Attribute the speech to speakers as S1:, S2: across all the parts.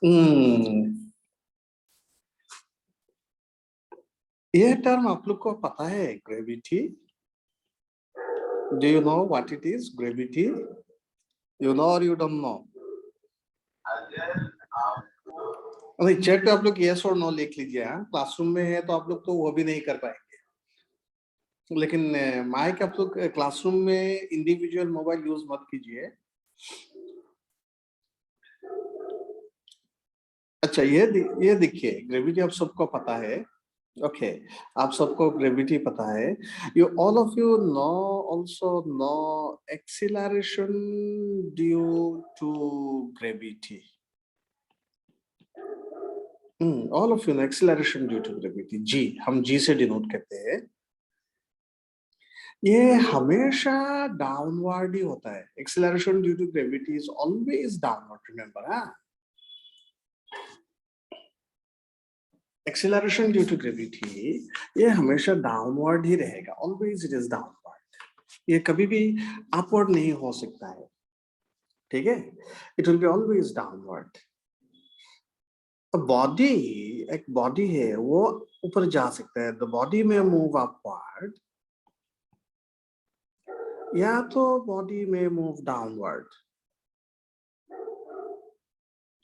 S1: हम्म, यह टर्म आप लोग को पता है, gravity? Do you know what it is, gravity? You know और यू डोंट नो? नहीं, चैट पे आप लोग यस और नो लिख लीजिए। हाँ, क्लासरूम में है तो आप लोग तो वो भी नहीं कर पाएंगे, लेकिन माइक आप लोग क्लासरूम में इंडिविजुअल मोबाइल यूज मत कीजिए। अच्छा, ये देखिए, ग्रेविटी आप सबको पता है। ओके, आप सबको ग्रेविटी पता है। You all of you know, also know acceleration due to gravity. All of you know acceleration due to gravity, G, हम जी से डिनोट करते हैं। ये हमेशा डाउनवर्ड ही होता है। Acceleration due to gravity is always downward, remember. हाँ, एक्सीलरेशन ड्यू टू ग्रेविटी ये हमेशा डाउनवर्ड ही रहेगा, ऑलवेज इट इज डाउनवर्ड। ये कभी भी अपवर्ड नहीं हो सकता है, ठीक है? It will be always downward. Body, एक बॉडी है वो ऊपर जा सकता है, द बॉडी में मूव अपवर्ड, या तो बॉडी में मूव डाउनवर्ड,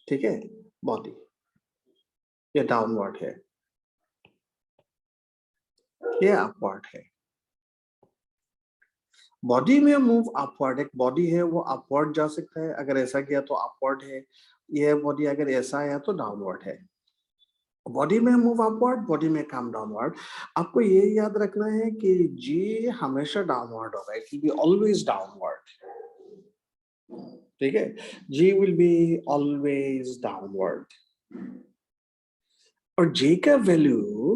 S1: ठीक है? बॉडी ये डाउनवर्ड है, ये अपवर्ड है। बॉडी में मूव अपवर्ड, एक बॉडी है वो अपवर्ड जा सकता है, अगर ऐसा किया तो अपवर्ड है। ये बॉडी अगर ऐसा है तो डाउनवर्ड है। बॉडी में मूव अपवर्ड, बॉडी में कम डाउनवर्ड। आपको ये याद रखना है कि जी हमेशा डाउनवर्ड होगा, it will be always downward, ठीक है? जी विल बी ऑलवेज डाउनवर्ड। और जी का value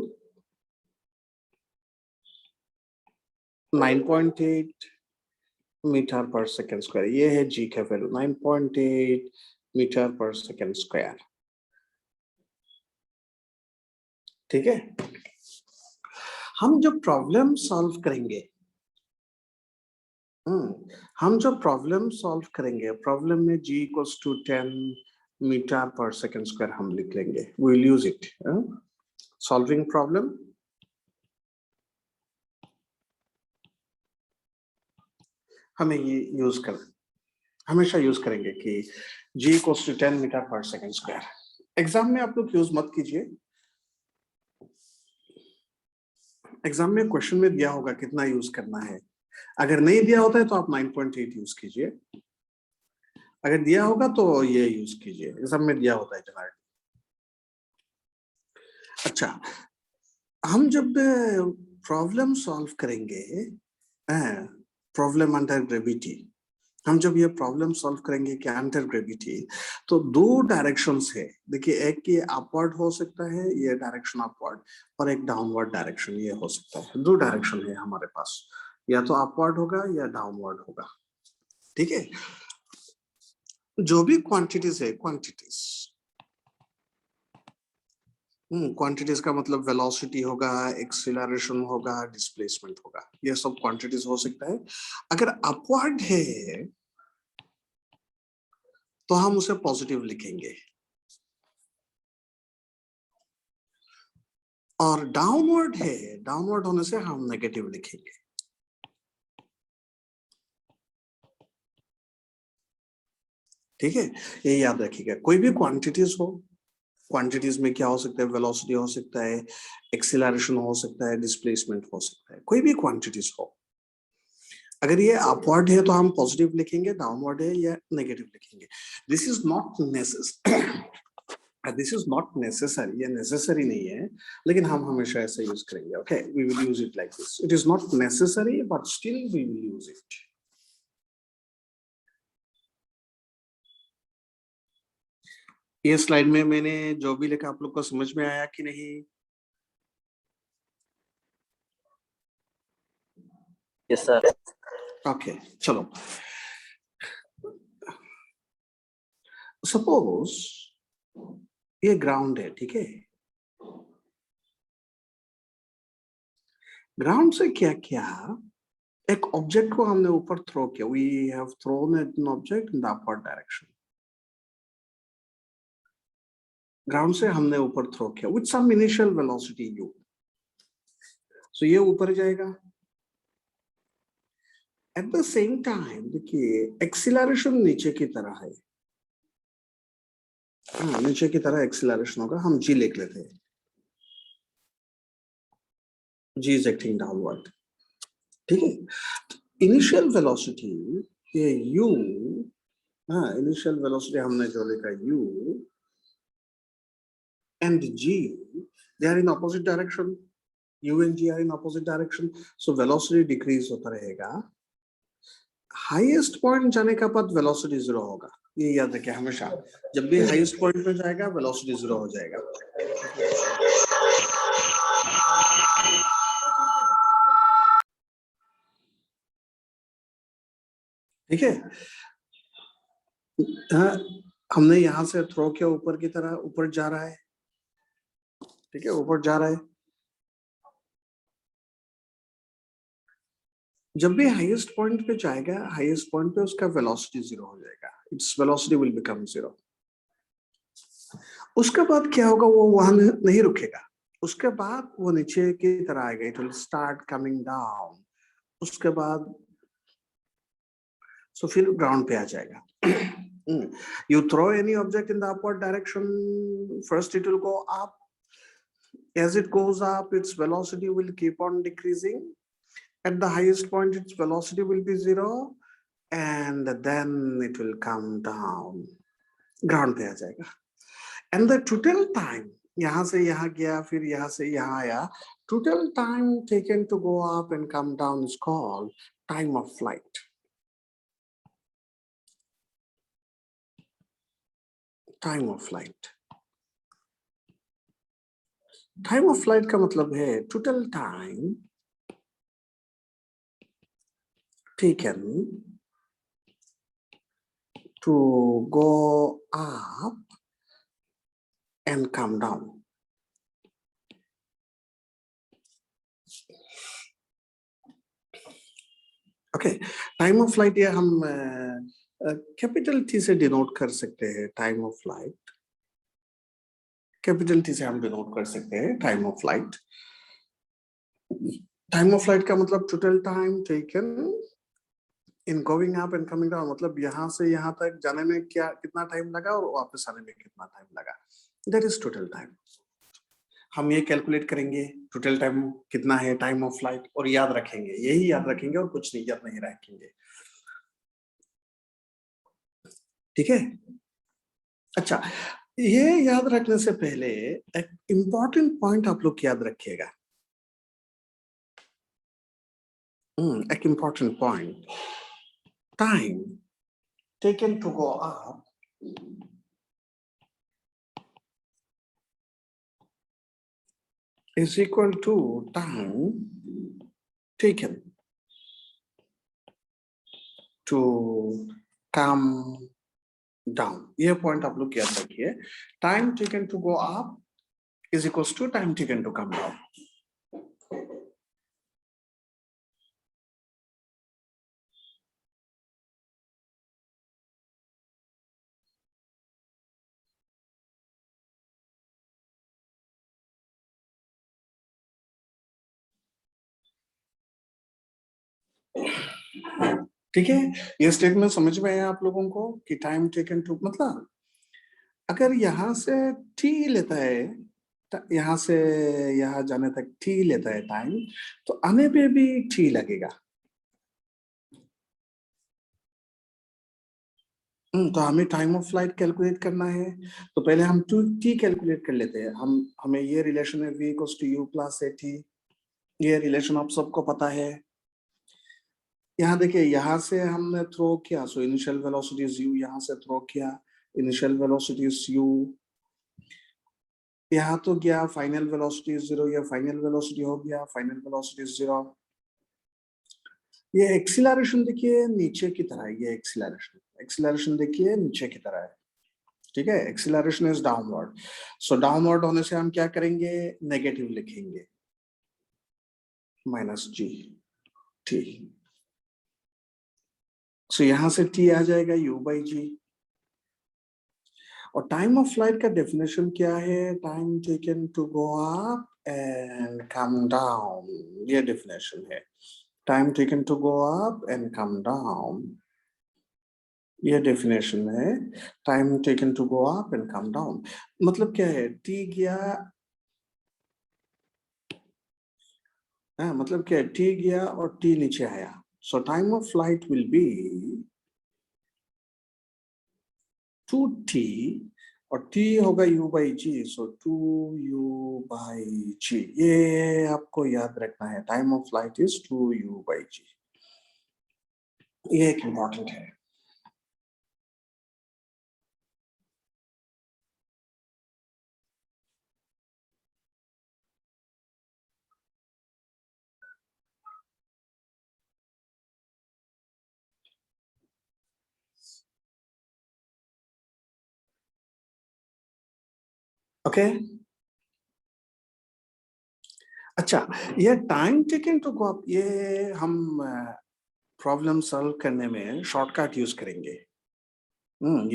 S1: 9.8 metre per second square, ये है जी का value, 9.8 metre per second square, ठीक है? हम जब प्रॉब्लम सॉल्व करेंगे, हम जब प्रॉब्लम सॉल्व करेंगे, प्रॉब्लम में g equals to 10 metre per second square हम लिख लेंगे, we will use it solving problem. हमें ये यूज कर, हमेशा यूज करेंगे कि g equals to 10 metre per second square. Exam में आप लोग यूज मत कीजिए, एग्जाम में क्वेश्चन में दिया होगा कितना यूज करना है। अगर नहीं दिया होता है तो आप 9.8 यूज कीजिए, अगर दिया होगा तो ये यूज कीजिए, एग्जाम में दिया होता है जनरल। अच्छा, हम जब प्रॉब्लम सॉल्व करेंगे, प्रॉब्लम अंडर ग्रेविटी, हम जब ये प्रॉब्लम सॉल्व करेंगे कि अंडर ग्रेविटी, तो दो डायरेक्शंस है। देखिए, एक ये अपवर्ड हो सकता है, ये डायरेक्शन अपवर्ड, और एक डाउनवर्ड डायरेक्शन ये हो सकता है। दो डायरेक्शन है हमारे पास, या तो अपवर्ड होगा या डाउनवर्ड होगा, ठीक है? जो भी क्वांटिटीज है, क्वांटिटीज, क्वांटिटीज का मतलब वेलोसिटी होगा, एक्सीलरेशन होगा, डिस्प्लेसमेंट होगा, ये सब क्वांटिटीज हो सकता है। अगर अपवर्ड है तो हम उसे पॉजिटिव लिखेंगे, और डाउनवर्ड है, डाउनवर्ड होने से हम नेगेटिव लिखेंगे, ठीक है? ये याद रखिएगा। कोई भी क्वांटिटीज हो, क्वांटिटीज में क्या हो सकता है, वेलोसिटी हो सकता है, एक्सीलरेशन हो सकता है, डिस्प्लेसमेंट हो सकता है, कोई भी क्वांटिटीज हो। अगर ये अपवर्ड है तो हम पॉजिटिव लिखेंगे, डाउनवर्ड है या नेगेटिव लिखेंगे। This is not necessary, this is not necessary, ये नेसेसरी नहीं है, लेकिन हम हमेशा ऐसे यूज करेंगे। Okay, we will use it like this. It is not necessary but still we will use it. ये स्लाइड में मैंने जो भी लिखा आप लोग को समझ में आया कि नहीं?
S2: Yes sir.
S1: ओके, चलो। सपोज ये ग्राउंड है, ठीक है? ग्राउंड से क्या किया, एक ऑब्जेक्ट को हमने ऊपर थ्रो किया, we have thrown an object in the upward direction. Ground से हमने ऊपर थ्रो किया with some initial velocity u, so ये ऊपर जाएगा। एट द सेम टाइम देखिए एक्सीलरेशन नीचे की तरह है, हाँ नीचे की तरह एक्सीलरेशन होगा, हम g लिख लेते हैं, g इज एक्टिंग डाउनवर्ड, ठीक है। इनिशियल वेलोसिटी ये u, हाँ इनिशियल वेलोसिटी हमने जो लिखा u and g, they are in opposite direction, u and g are in opposite direction, so velocity decrease होता रहेगा। हाईएस्ट पॉइंट जाने का बाद वेलोसिटी जीरो होगा, ये याद रखिए हमेशा, जब भी हाईएस्ट पॉइंट पे जाएगा वेलोसिटी जीरो हो जाएगा। ठीक है, हाँ, हमने यहां से थ्रो किया ऊपर की तरह, ऊपर जा रहा है, ठीक है ऊपर जा रहा है। जब भी हाईएस्ट पॉइंट पे जाएगा, हाईएस्ट पॉइंट पे उसका वेलोसिटी जीरो हो जाएगा, its velocity will become zero. उसके बाद क्या होगा, वो वहां नहीं रुकेगा, उसके बाद वो नीचे की तरह आएगा, it will start coming down, उसके बाद सो फिर ग्राउंड पे आ जाएगा। You throw any object in the upward direction, first it will go up, as it goes up its velocity will keep on decreasing, at the highest point its velocity will be zero and then it will come down, ground पे आ जाएगा। and the total time, यहाँ से यहाँ गया फिर यहाँ से यहाँ आया, total time taken to go up and come down is called time of flight, time of flight। Time of flight का मतलब है total time taken to go up and come down। Okay, time of flight ये हम capital T से denote कर सकते हैं, time of flight capital T से हम डिनोट कर सकते हैं time of flight. Time of flight का मतलब total time taken in going up and coming down, मतलब यहाँ से यहाँ तक जाने में क्या कितना टाइम लगा और वापस आने में कितना टाइम लगा, दैट इज टोटल टाइम। हम ये कैलकुलेट करेंगे टोटल टाइम कितना है टाइम ऑफ फ्लाइट, और याद रखेंगे, यही याद रखेंगे और कुछ नहीं याद नहीं रखेंगे, ठीक है। अच्छा, ये याद रखने से पहले एक इंपॉर्टेंट पॉइंट आप लोग याद रखिएगा, एक important point, time taken to go up is equal to time taken to come down। ये पॉइंट आप लोग याद रखिए, time taken to go up is equals to time taken to come down। ठीक है, ये स्टेटमेंट समझ में आया आप लोगों को कि टाइम टेकन टू मतलब अगर यहां से टी लेता है, यहां से यहां जाने तक टी लेता है टाइम, तो आने पे भी टी लगेगा। तो हमें टाइम ऑफ फ्लाइट कैलकुलेट करना है, तो पहले हम टू टी कैलकुलेट कर लेते हैं। हमें ये रिलेशन है v equals to u plus a t, ये रिलेशन आप सबको पता है। यहाँ देखिए, यहाँ से हमने थ्रो किया, so initial velocity is u, यहाँ से थ्रो किया इनिशियल वेलोसिटी इज u, यहाँ तो गया फाइनल वेलोसिटी इज जीरो, या फाइनल वेलोसिटी हो गया फाइनल वेलोसिटी इज जीरो। ये एक्सीलरेशन देखिए नीचे की तरह है, ये एक्सीलरेशन देखिए नीचे की तरह है, ठीक है, acceleration is downward, so downward होने से हम क्या करेंगे, नेगेटिव लिखेंगे, माइनस जी टी, सो यहां से टी आ जाएगा u बाई जी, और टाइम ऑफ फ्लाइट का डेफिनेशन क्या है? Time taken to go up and come down, ये डेफिनेशन है। Time taken to go up and come down, ये डेफिनेशन है। Time taken to go up and come down मतलब क्या है? टी गया, मतलब क्या है? टी गया और टी नीचे आया। So time of flight will be 2t और t होगा u by G, so 2u by G. ये आपको याद रखना है, time of flight is 2u by G. ये एक इंपॉर्टेंट है। ओके अच्छा, ये time taken to go up, ये हम प्रॉब्लम सॉल्व करने में शॉर्टकट यूज करेंगे।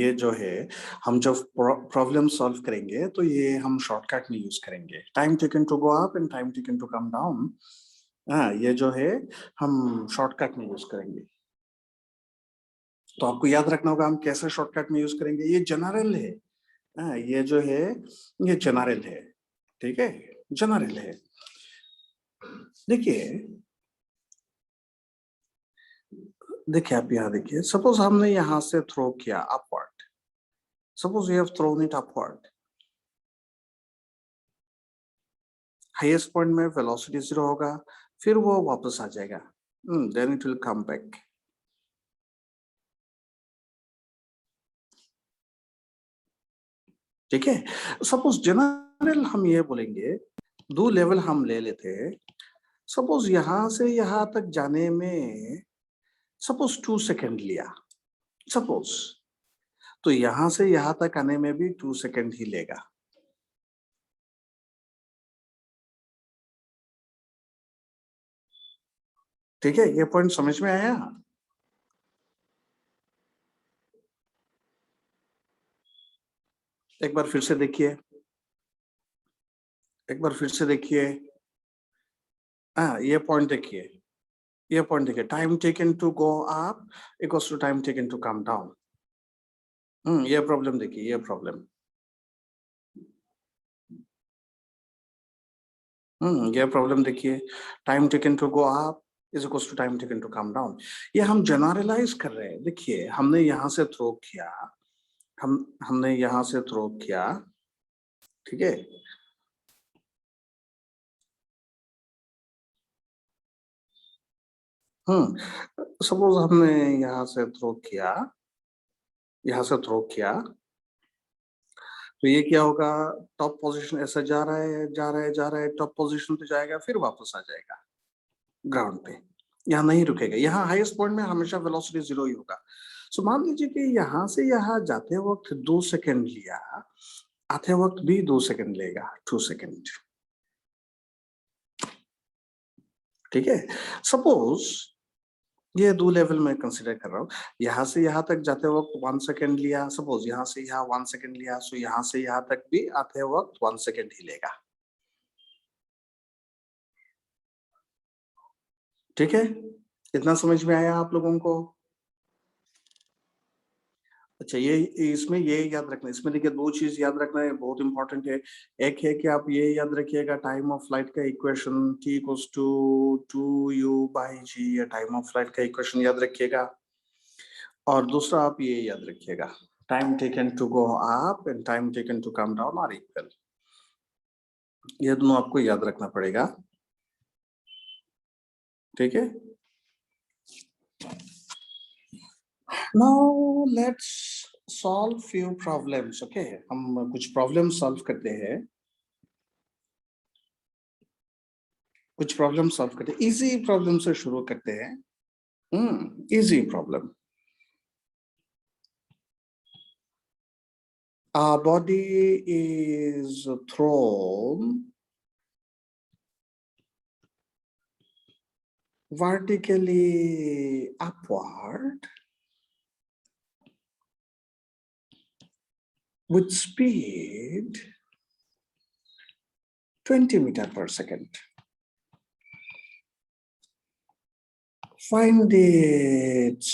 S1: ये जो है, हम जब प्रॉब्लम सॉल्व करेंगे तो ये हम शॉर्टकट में यूज करेंगे। Time taken to go up and time taken to come down, ये जो है हम शॉर्टकट में यूज करेंगे। तो आपको याद रखना होगा हम कैसे शॉर्टकट में यूज करेंगे। ये जनरल है, ये जो है ये जनरल है, ठीक है, जनरल है। देखिए देखिए आप यहाँ देखिए, सपोज हमने यहाँ से थ्रो किया upward, suppose we have thrown it upward, highest point में वेलोसिटी 0 होगा, फिर वो वापस आ जाएगा, then it will come back. ठीक है, सपोज जनरल हम ये बोलेंगे, दो लेवल हम ले लेते हैं। सपोज यहां से यहां तक जाने में सपोज 2 सेकेंड लिया, सपोज, तो यहां से यहां तक आने में भी 2 सेकेंड ही लेगा। ठीक है, ये पॉइंट समझ में आया? एक बार फिर से देखिए, एक बार फिर से देखिए, ये पॉइंट देखिए, ये पॉइंट देखिए, time taken to go up equals to time taken to come down. ये प्रॉब्लम देखिए, ये प्रॉब्लम, ये प्रॉब्लम देखिए, time taken to go up is equals to time taken to come down. ये हम जनरलाइज कर रहे हैं। देखिए हमने यहां से थ्रो किया, हमने यहां से थ्रो किया, ठीक है, सपोज हमने यहां से थ्रो किया, यहां से थ्रो किया, तो ये क्या होगा? टॉप पोजीशन ऐसा जा रहा है, जा रहा है, जा रहा है, टॉप पोजीशन पे जाएगा, फिर वापस आ जाएगा ग्राउंड पे, यहाँ नहीं रुकेगा। यहाँ हाईएस्ट पॉइंट में हमेशा वेलोसिटी 0 ही होगा। सो मान लीजिए कि यहाँ से यहाँ जाते वक्त 2 सेकेंड लिया, आते वक्त भी 2 सेकेंड लेगा, 2 सेकेंड। ठीक है, सपोज ये दो लेवल में कंसिडर कर रहा हूँ। यहाँ से यहाँ तक जाते वक्त 1 सेकेंड लिया, सपोज यहाँ से यहाँ 1 सेकेंड लिया, सो यहाँ से यहाँ तक भी आते वक्त 1 सेकेंड ही लेगा। ठीक है, इतना समझ में आया आप लोगों को? अच्छा, ये इसमें ये याद रखना, इसमें देखिए दो चीज याद रखना है, बहुत इंपॉर्टेंट है। एक है कि आप ये याद रखिएगा, टाइम ऑफ फ्लाइट का equation t equals to 2u by G, या टाइम ऑफ फ्लाइट का इक्वेशन याद रखिएगा। और दूसरा आप ये याद रखिएगा, time taken to go up and time taken to come down are equal. ये दोनों आपको याद रखना पड़ेगा। ठीक है, now let's solve few problems. Okay, हम कुछ प्रॉब्लम सॉल्व करते हैं, कुछ प्रॉब्लम सॉल्व करते हैं, इजी प्रॉब्लम से शुरू करते हैं। Easy problem. Our body is thrown vertically upward with speed 20 meter per second. Find its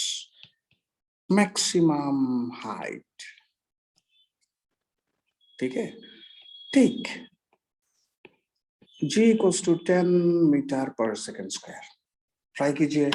S1: maximum height. ठीक है, take g equals to 10 meter per second square. Try कीजिए.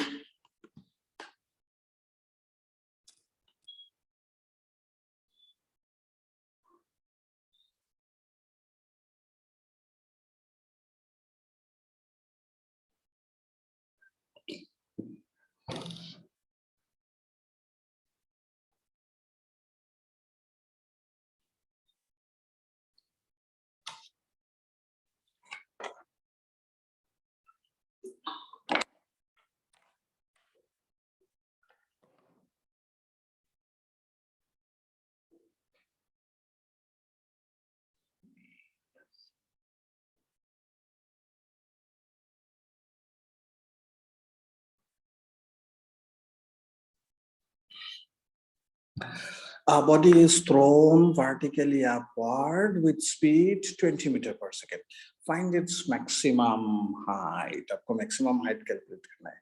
S1: A body is thrown vertically upward with speed 20 meter per second. Find its maximum height. आपको maximum height calculate करना है.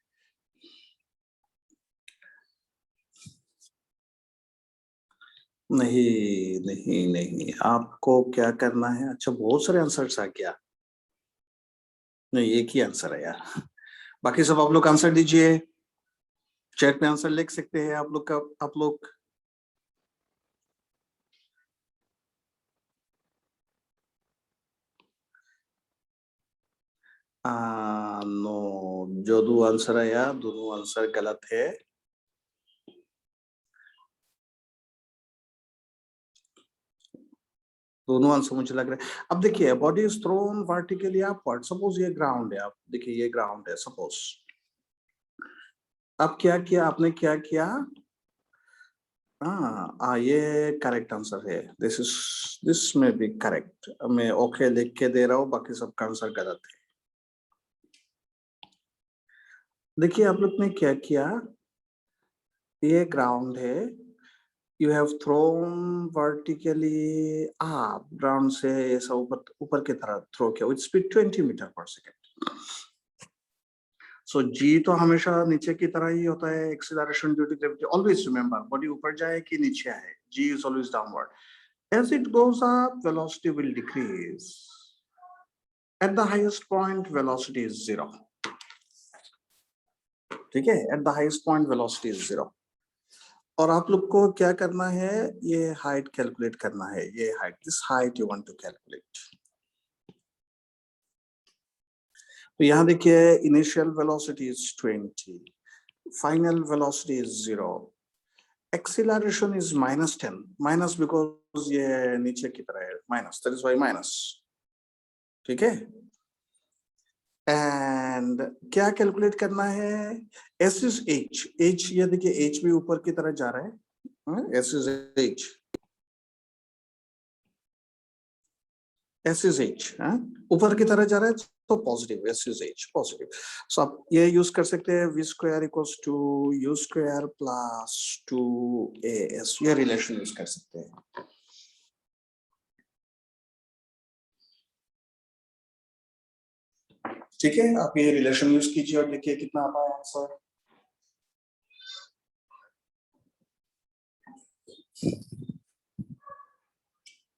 S1: नहीं नहीं नहीं, आपको क्या करना है. अच्छा, बहुत सारे आंसर्स आ गया. नहीं, एक ही आंसर है यार. बाकी सब आप लोग आंसर दीजिए. चैट में आंसर लिख सकते हैं आप लोग का. आप लोग नो, जो दो आंसर आया दोनों आंसर गलत है. दोनों आंसर मुझे लग रहा है. अब देखिए, body is thrown vertically upward. Suppose ये ग्राउंड है. आप देखिए, ये ग्राउंड है सपोज. अब क्या किया आपने, क्या किया. ये करेक्ट आंसर है. दिस में भी करेक्ट. मैं ओके लिख के दे रहा हूँ, बाकी सबका आंसर गलत है. देखिए आप लोग ने क्या किया. ये ग्राउंड है. You have thrown vertically up. Ground से ऐसा ऊपर ऊपर की तरह थ्रो किया with speed 20 meter per second. So g तो हमेशा नीचे की तरह ही होता है. Acceleration due to gravity. Always remember, body ऊपर जाए कि नीचे आए, g is always downward. As it goes up, velocity will decrease. At the highest point, velocity is 0. ठीक है, at the highest point velocity is 0. और आप लोग को क्या करना है, ये हाइट कैलकुलेट करना है. ये height, this height you want to calculate. तो यहाँ देखिए, initial velocity is 20, final velocity is 0, acceleration is -10. Minus because ये नीचे की तरह है, minus, that is why minus. ठीक है. एंड क्या कैलकुलेट करना है. S is H. एच, ये देखिए एच भी ऊपर की तरह जा रहा है. S is H. S is H ऊपर की तरह जा रहा है तो positive. S is H positive. So आप ये यूज कर सकते हैं. V square equals to U square plus 2as. ये रिलेशन यूज कर सकते हैं. ठीक है, आप ये रिलेशन यूज कीजिए और देखिए कितना आता है answer.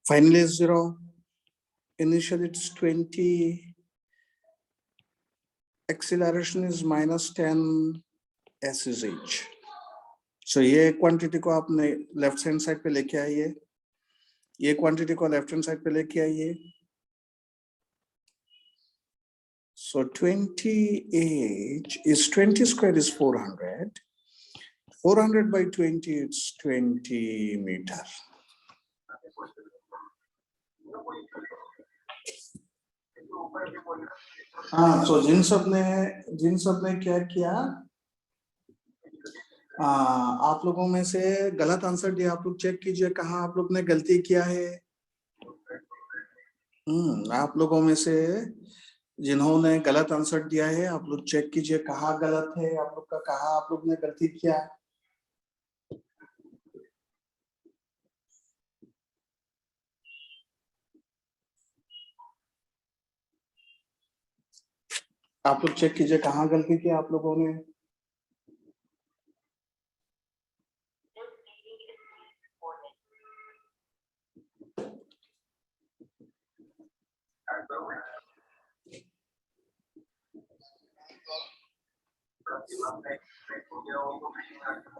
S1: Finally 0, initially it's 20, acceleration is -10, s is h. so ये क्वांटिटी को आपने लेफ्ट हैंड साइड पे लेके आइए. ये क्वांटिटी को लेफ्ट हैंड साइड पे लेके आइए. so 20h is 20 square is 400. 400 by 20, it's 20 meter. so जिन सब ने क्या किया, आप लोगों में से गलत आंसर दिया. आप लोग चेक कीजिए कहाँ आप लोग ने गलती किया है. आप लोगों में से जिन्होंने गलत आंसर दिया है, आप लोग चेक कीजिए कहाँ गलत है आप लोग का, कहाँ आप लोग ने गलती किया. आप लोग चेक कीजिए कहाँ गलती की आप लोगों ने।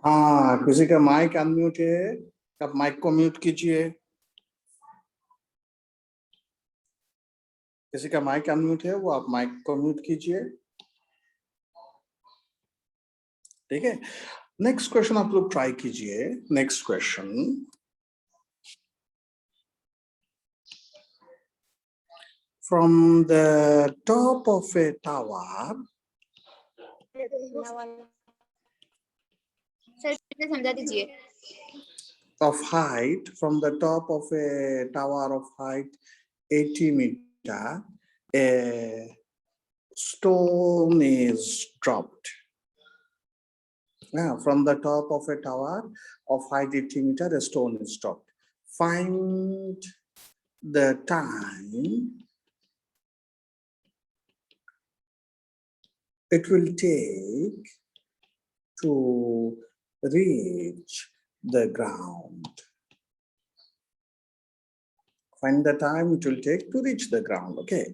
S1: हाँ, किसी का माइक अनम्यूट है, आप माइक को म्यूट कीजिए। किसी का माइक अनम्यूट है, वो आप माइक को म्यूट कीजिए। ठीक है, नेक्स्ट क्वेश्चन आप लोग ट्राई कीजिए। Next question, from the top of A tower,
S2: sir समझा दीजिए।
S1: of height, from the top of a tower of height 80 meter, a stone is dropped. Yeah, from the top of a tower of height 80 meter, a stone is dropped. Find the time it will take to reach the ground. Find the time it will take to reach the ground. Okay,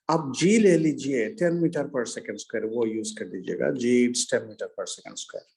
S1: अब g ले लीजिए 10 metre पर second square, वो use कर दीजिएगा। g it's 10 metre पर second square.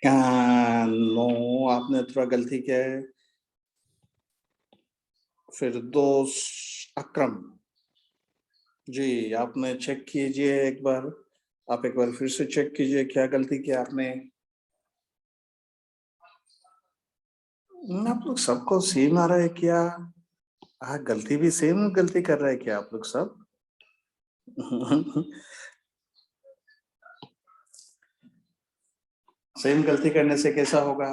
S1: No, आपने थोड़ा गलती किया है। फिर दोस्त अक्रम जी, आपने चेक कीजिए एक बार, आप एक बार फिर से चेक कीजिए क्या गलती किया आपने। आप लोग सबको सेम आ रहा है क्या? हाँ, गलती भी सेम गलती कर रहा है क्या आप लोग सब? सेम गलती करने से कैसा होगा?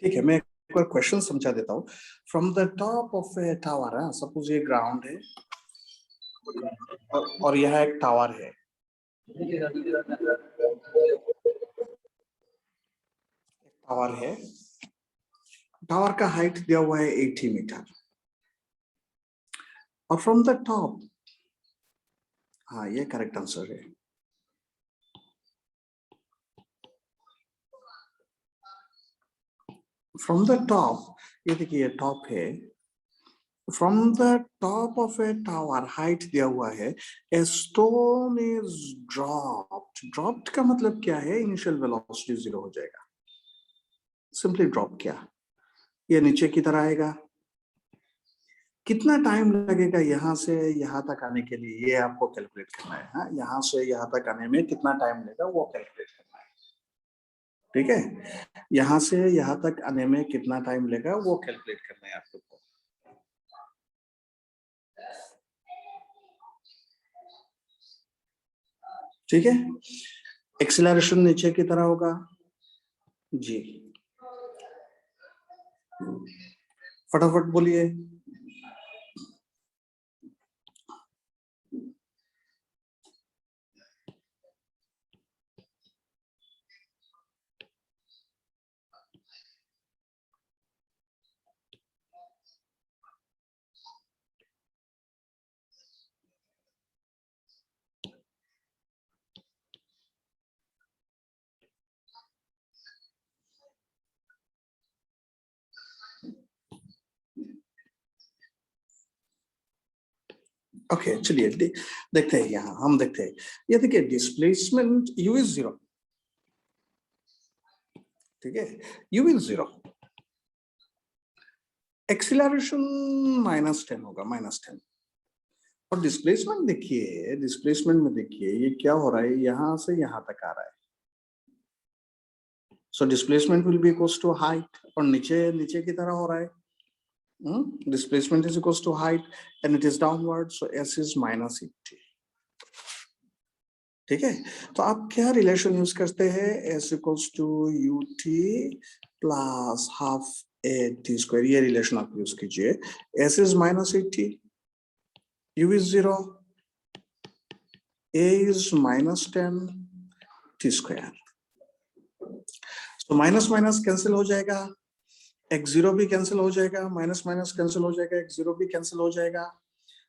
S1: ठीक है, मैं एक बार क्वेश्चन समझा देता हूँ। From the top of A tower, suppose ये ग्राउंड है और यह एक टावर है। टावर है, टावर का हाइट दिया हुआ है 80 मीटर, और फ्रॉम द टॉप, हाँ ये करेक्ट आंसर है। फ्रॉम द टॉप, ये देखिए टॉप है, from the top of A tower height दिया हुआ है, a stone is dropped. Dropped का मतलब क्या है? इनिशियल वेलोसिटी 0 हो जाएगा। सिंपली ड्रॉप किया, ये नीचे की तरह आएगा। कितना टाइम लगेगा यहाँ से यहाँ तक आने के लिए, ये आपको कैलकुलेट करना है। हाँ, यहाँ से यहाँ तक आने में कितना टाइम लगेगा वो कैलकुलेट करना है। ठीक है, यहाँ से यहाँ तक आने में कितना टाइम लगेगा वो कैलकुलेट करना है आप लोग को। ठीक है, एक्सीलरेशन नीचे की तरह होगा जी। फटाफट बोलिए। ओके, चलिए देखते हैं। यहाँ हम देखते हैं, ये देखिए डिस्प्लेसमेंट u इज 0, ठीक है, u will 0, एक्सीलरेशन -10 होगा, -10। और डिस्प्लेसमेंट देखिए, डिस्प्लेसमेंट में देखिए ये क्या हो रहा है, यहां से यहां तक आ रहा है। So displacement will be equals to height, और नीचे नीचे की तरह हो रहा है, displacement is equals to height and it is downward, so s is minus et। ठीक है, तो आप क्या रिलेशन यूज करते हैं, s equals to ut plus half a t square, ये रिलेशन आप यूज कीजिए। s is minus et, u is 0, a is -10 t square. तो माइनस माइनस कैंसिल हो जाएगा, x0 भी कैंसिल हो जाएगा, माइनस माइनस कैंसिल हो जाएगा, x0 भी कैंसिल हो जाएगा।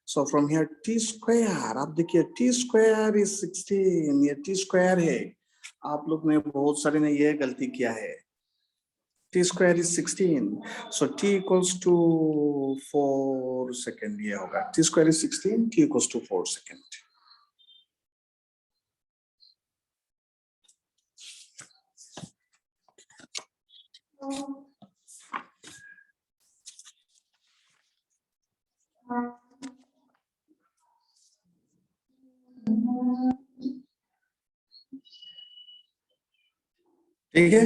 S1: So from here t square, आप देखिए t स्क्वायर इज 16, ये t स्क्वायर है। आप लोग ने बहुत सारे ने ये गलती किया है, t square is 16, so t equals to 4 second, ये होगा t square is 16, t equals to 4 second. ठीक है,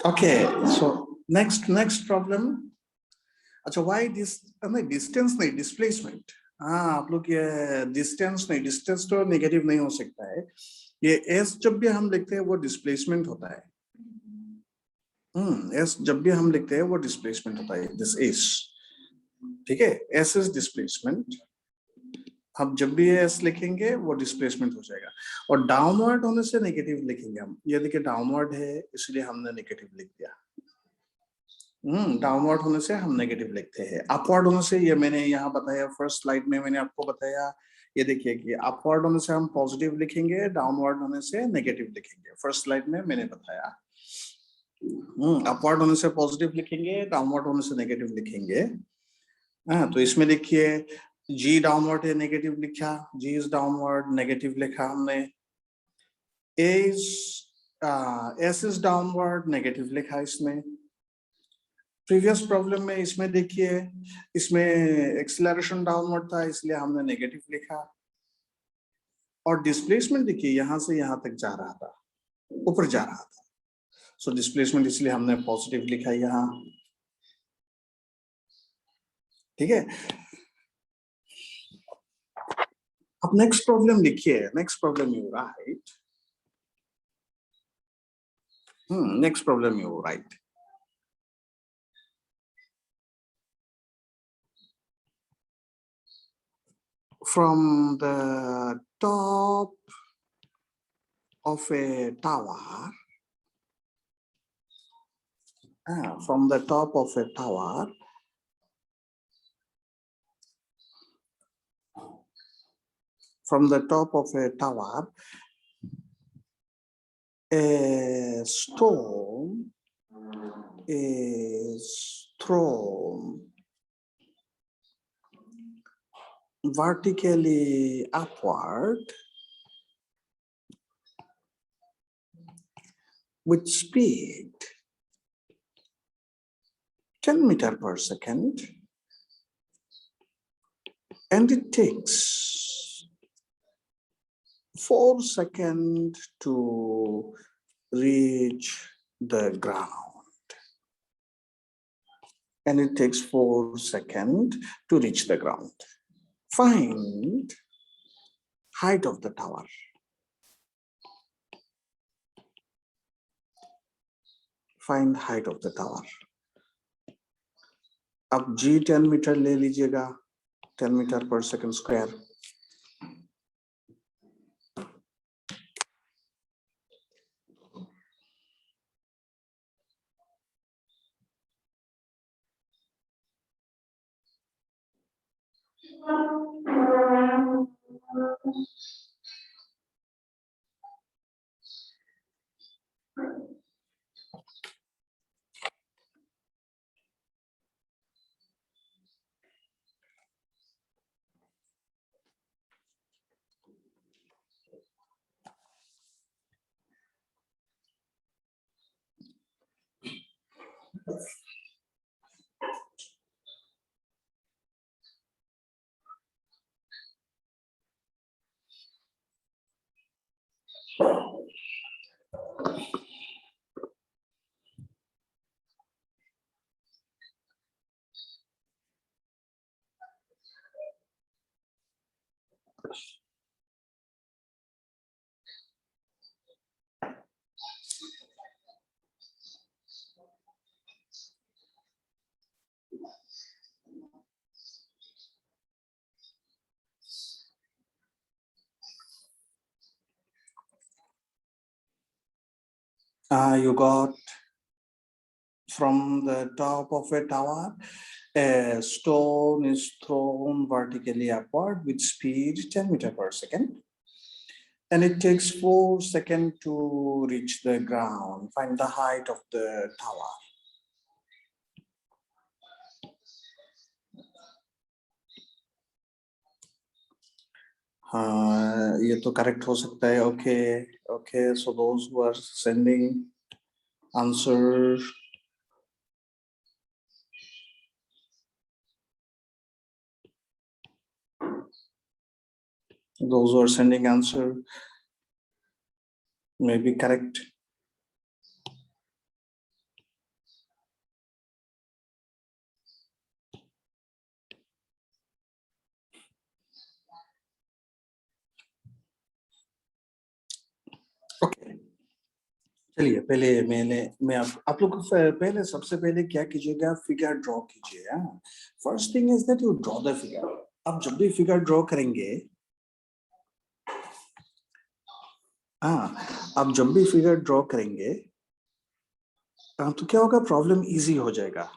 S1: ओके। So next problem. अच्छा, वाई नहीं डिस्टेंस नहीं, डिस्प्लेसमेंट। हाँ, आप लोग ये डिस्टेंस नहीं, डिस्टेंस तो नेगेटिव नहीं हो सकता है। ये एस जब भी हम लिखते हैं वो डिस्प्लेसमेंट होता है। एस जब भी हम लिखते हैं वो डिस्प्लेसमेंट होता है, दिस इज, ठीक है, एस इज डिस्प्लेसमेंट। हम जब भी एस लिखेंगे वो डिस्प्लेसमेंट हो जाएगा। और डाउनवर्ड होने से नेगेटिव लिखेंगे हम, ये देखिए डाउनवर्ड है इसलिए हमने नेगेटिव लिख दिया। डाउनवर्ड होने से हम नेगेटिव लिखते हैं, अपवर्ड होने से, ये मैंने यहाँ बताया फर्स्ट स्लाइड में, मैंने आपको बताया, ये देखिए कि अपवर्ड होने से हम पॉजिटिव लिखेंगे, डाउनवर्ड होने से नेगेटिव लिखेंगे, फर्स्ट स्लाइड में मैंने बताया। अपवर्ड होने से पॉजिटिव लिखेंगे, डाउनवर्ड होने से नेगेटिव लिखेंगे। हाँ, तो इसमें देखिए जी डाउनवर्ड है, नेगेटिव लिखा, जी इज डाउनवर्ड, नेगेटिव लिखा हमने। A is S is downward, negative लिखा इसमें। प्रीवियस प्रॉब्लम में इसमें देखिए, इसमें एक्सीलरेशन डाउनवर्ड था इसलिए हमने नेगेटिव लिखा। और डिस्प्लेसमेंट देखिए यहां से यहां तक जा रहा था, ऊपर जा रहा था, सो डिस्प्लेसमेंट इसलिए हमने पॉजिटिव लिखा यहाँ। ठीक है, अब नेक्स्ट प्रॉब्लम लिखिए, next problem you right, next problem you right. From the top of a tower, from the top of a tower, from the top of a tower, a stone is thrown vertically upward with speed 10 meters per second, and it takes 4 seconds to reach the ground. And it takes 4 seconds to reach the ground. Find height of the tower. Find height of the tower. अब g 10 metre ले लीजिएगा, 10 metre पर second square. You got from the top of a tower, a stone is thrown vertically upward with speed 10 meters per second. And it takes 4 seconds to reach the ground. Find the height of the tower. ये तो correct हो सकता है. Okay. So those who are sending answer. Those who are sending answer may be correct. Okay. चलिए पहले मैं आप लोग पहले सबसे पहले क्या कीजिएगा, फिगर ड्रॉ कीजिए. First thing is that you draw the figure. आप जब भी फिगर ड्रॉ करेंगे, आप जब भी फिगर ड्रॉ करेंगे तो क्या होगा, प्रॉब्लम इजी हो जाएगा.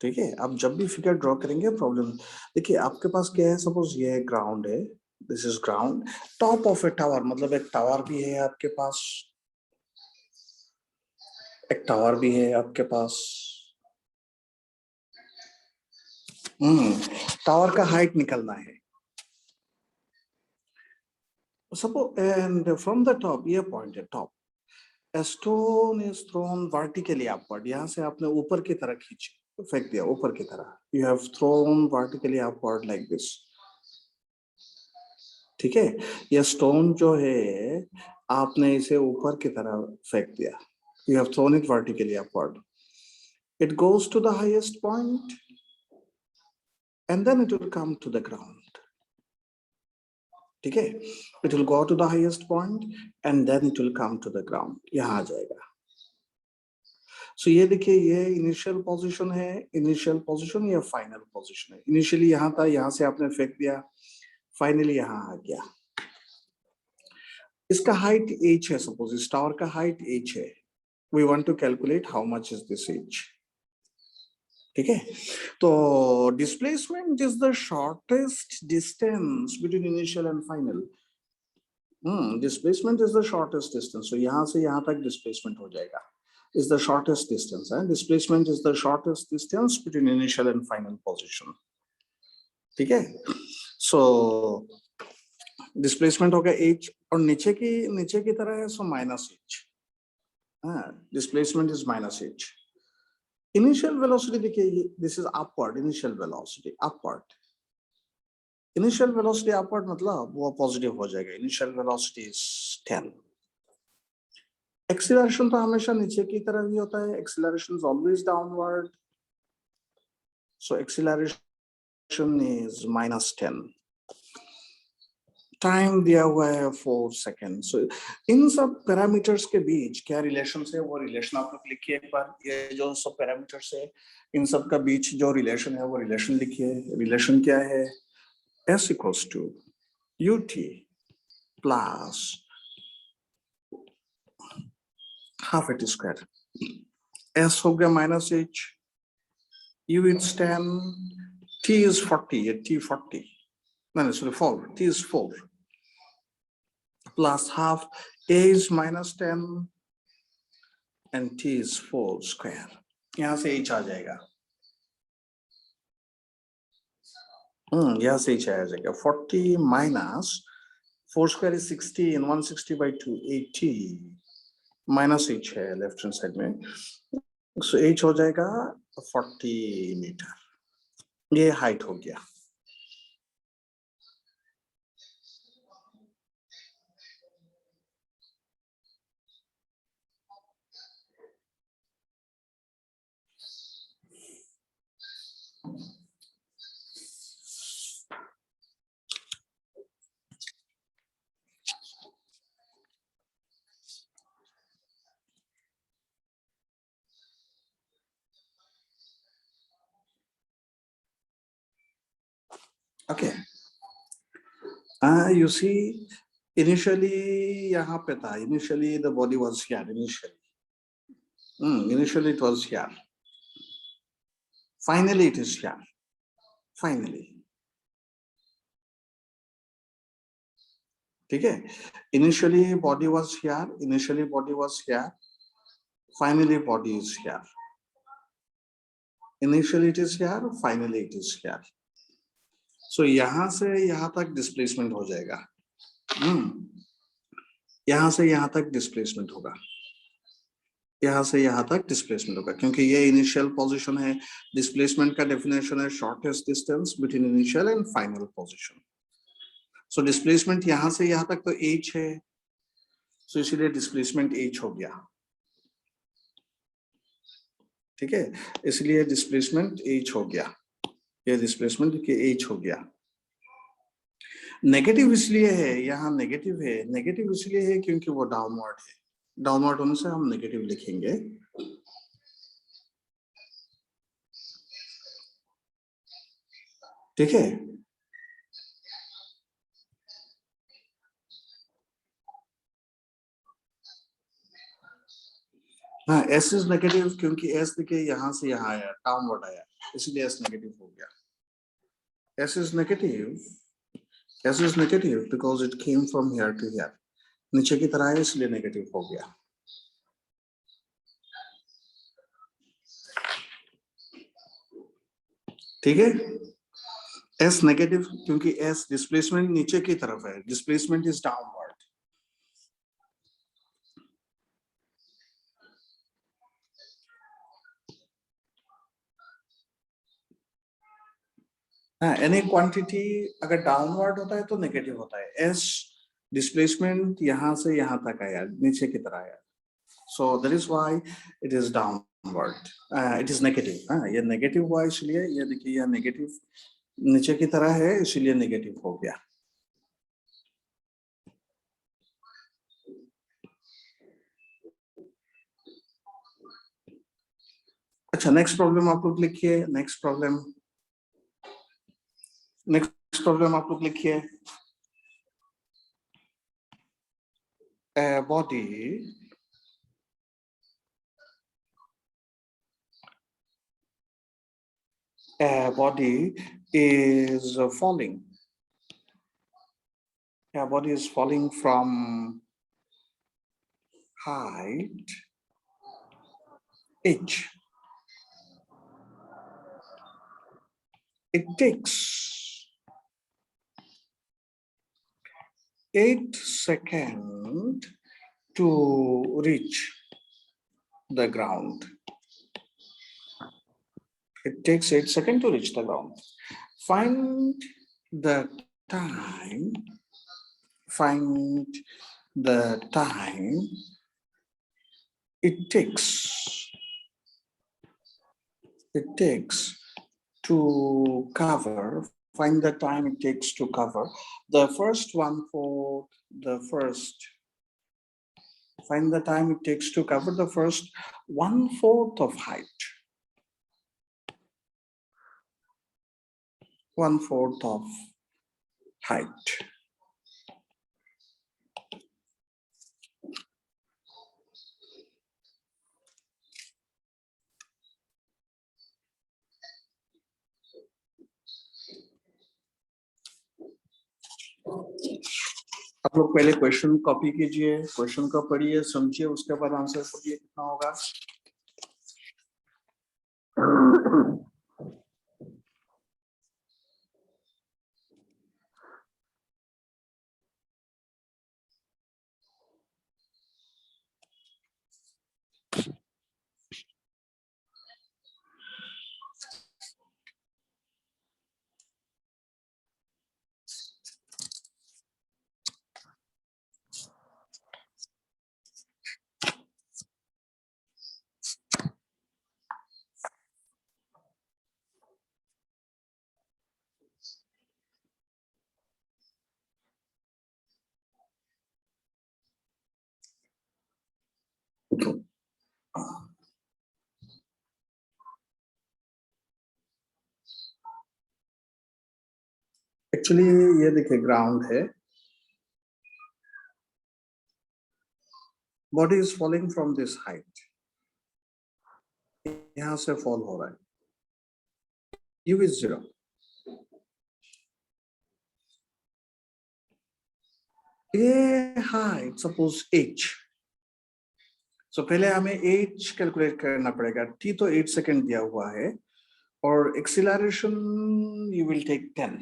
S1: ठीक है, आप जब भी फिगर ड्रॉ करेंगे प्रॉब्लम. देखिए आपके पास क्या है, सपोज ये ग्राउंड है, this is ground, top of A tower, मतलब एक टावर भी है आपके पास, एक टावर भी है आपके पास. टावर का हाइट निकलना है. Suppose and from the top, ये पॉइंट है top. A stone is thrown vertically upward. यहाँ से आपने ऊपर की तरह खींची, फेंक दिया ऊपर की तरह. You have thrown vertically upward like this. ठीक है, ये स्टोन जो है आपने इसे ऊपर की तरह फेंक दिया. You have thrown it vertically upward. It goes to the highest point and then it will come to the ground. ठीक है, it will go to the highest point and then it will come to the ground. यहाँ आ जाएगा. So ये देखिए, ये initial position है, initial position, ये final position है. इनिशियली यहाँ था, यहाँ से आपने फेंक दिया, फाइनली यहाँ आ गया. इसका हाइट h है, सपोज इस टावर का हाइट h है. We want to calculate how much is this h. ठीक है, तो displacement is the shortest distance between initial and final. Displacement is the shortest distance. तो यहाँ से यहाँ तक डिस्प्लेसमेंट हो जाएगा, is the shortest distance. Displacement is the shortest distance between initial and final position. ठीक है, so displacement हो गया h, और नीचे की तरह है, so minus h. Displacement is minus h. Initial velocity देखिए, this is upward. Initial velocity upward. Initial velocity upward मतलब वो पॉजिटिव हो जाएगा. Initial velocity is 10. एक्सीलरेशन तो हमेशा नीचे की तरफ ही होता है. Acceleration is always downward. So acceleration is -10. Time दिया हुआ है 4 सेकेंड. सो इन सब पैरामीटर्स के बीच क्या रिलेशन है, वो रिलेशन आप लोग लिखिए एक बार. ये जो सब पैरामीटर्स है, इन सब का बीच जो रिलेशन है वो रिलेशन लिखिए. रिलेशन क्या है, S equals to ut plus half h square. S हो गया -h, u is 10, t is 40, t 40, no sorry 4, t is 4, plus half, a is -10 and t is 4 square. यहाँ से h आ जाएगा. यहाँ से h आ जाएगा. 40 minus 4 square is 16, 160 by 2, 80. -h है left hand side में, सो h हो जाएगा 40 मीटर, ये हाइट हो गया। ओके, you see, initially यहाँ पे था, initially the body was here, initially it was here, finally it is here, finally, ठीक है, initially body was here, finally body is here, initially it is here, finally it is here, so यहाँ से यहाँ तक displacement हो जाएगा, यहाँ से यहाँ तक displacement होगा, यहाँ से यहाँ तक डिस्प्लेसमेंट होगा, क्योंकि ये इनिशियल पोजीशन है, डिस्प्लेसमेंट का डेफिनेशन है shortest distance between initial and final position, so displacement यहाँ से यहाँ तक तो h है, सो इसीलिए डिस्प्लेसमेंट h हो गया, ठीक है, इसलिए डिस्प्लेसमेंट h हो गया, ये डिस्प्लेसमेंट के h हो गया। नेगेटिव इसलिए है, यहाँ नेगेटिव है, नेगेटिव इसलिए है क्योंकि वो डाउनवर्ड है, डाउनवर्ड होने से हम नेगेटिव लिखेंगे, ठीक है, हाँ s इज नेगेटिव क्योंकि s देखिए यहाँ से यहाँ आया, डाउनवर्ड आया, इसलिए s नेगेटिव हो गया, s is negative because it came from here to here, नीचे की तरह है इसलिए नेगेटिव हो गया, ठीक है, s नेगेटिव क्योंकि s डिस्प्लेसमेंट नीचे की तरफ है, displacement is downward, any quantity अगर डाउनवर्ड होता है तो नेगेटिव होता है, s डिस्प्लेसमेंट यहाँ से यहाँ तक आया, नीचे की तरह आया, so that is why it is downward, it is negative, ये नेगेटिव हुआ इसलिए, ये देखिए यह नेगेटिव नीचे की तरह है इसलिए नेगेटिव हो गया। अच्छा, नेक्स्ट प्रॉब्लम आप लोग लिखिए, नेक्स्ट प्रॉब्लम आप लोग लिखिए, body is falling, body is falling from height h, it takes 8 seconds to reach the ground. It takes 8 seconds to reach the ground. Find the time it takes to cover, find the time it takes to cover the first 1/4, find the time it takes to cover the first 1/4 of height. 1/4 of height. आप लोग पहले question copy कीजिए, question को पढ़िए, समझिए, उसके बाद answer पढ़िए कितना होगा। एक्चुअली ये देखिए ग्राउंड है, body is falling from this height, यहां से फॉल हो रहा है, u is 0, ये हाइट सपोज h, सो पहले हमें h कैलकुलेट करना पड़ेगा, t तो 8 सेकेंड दिया हुआ है, और acceleration you will take 10,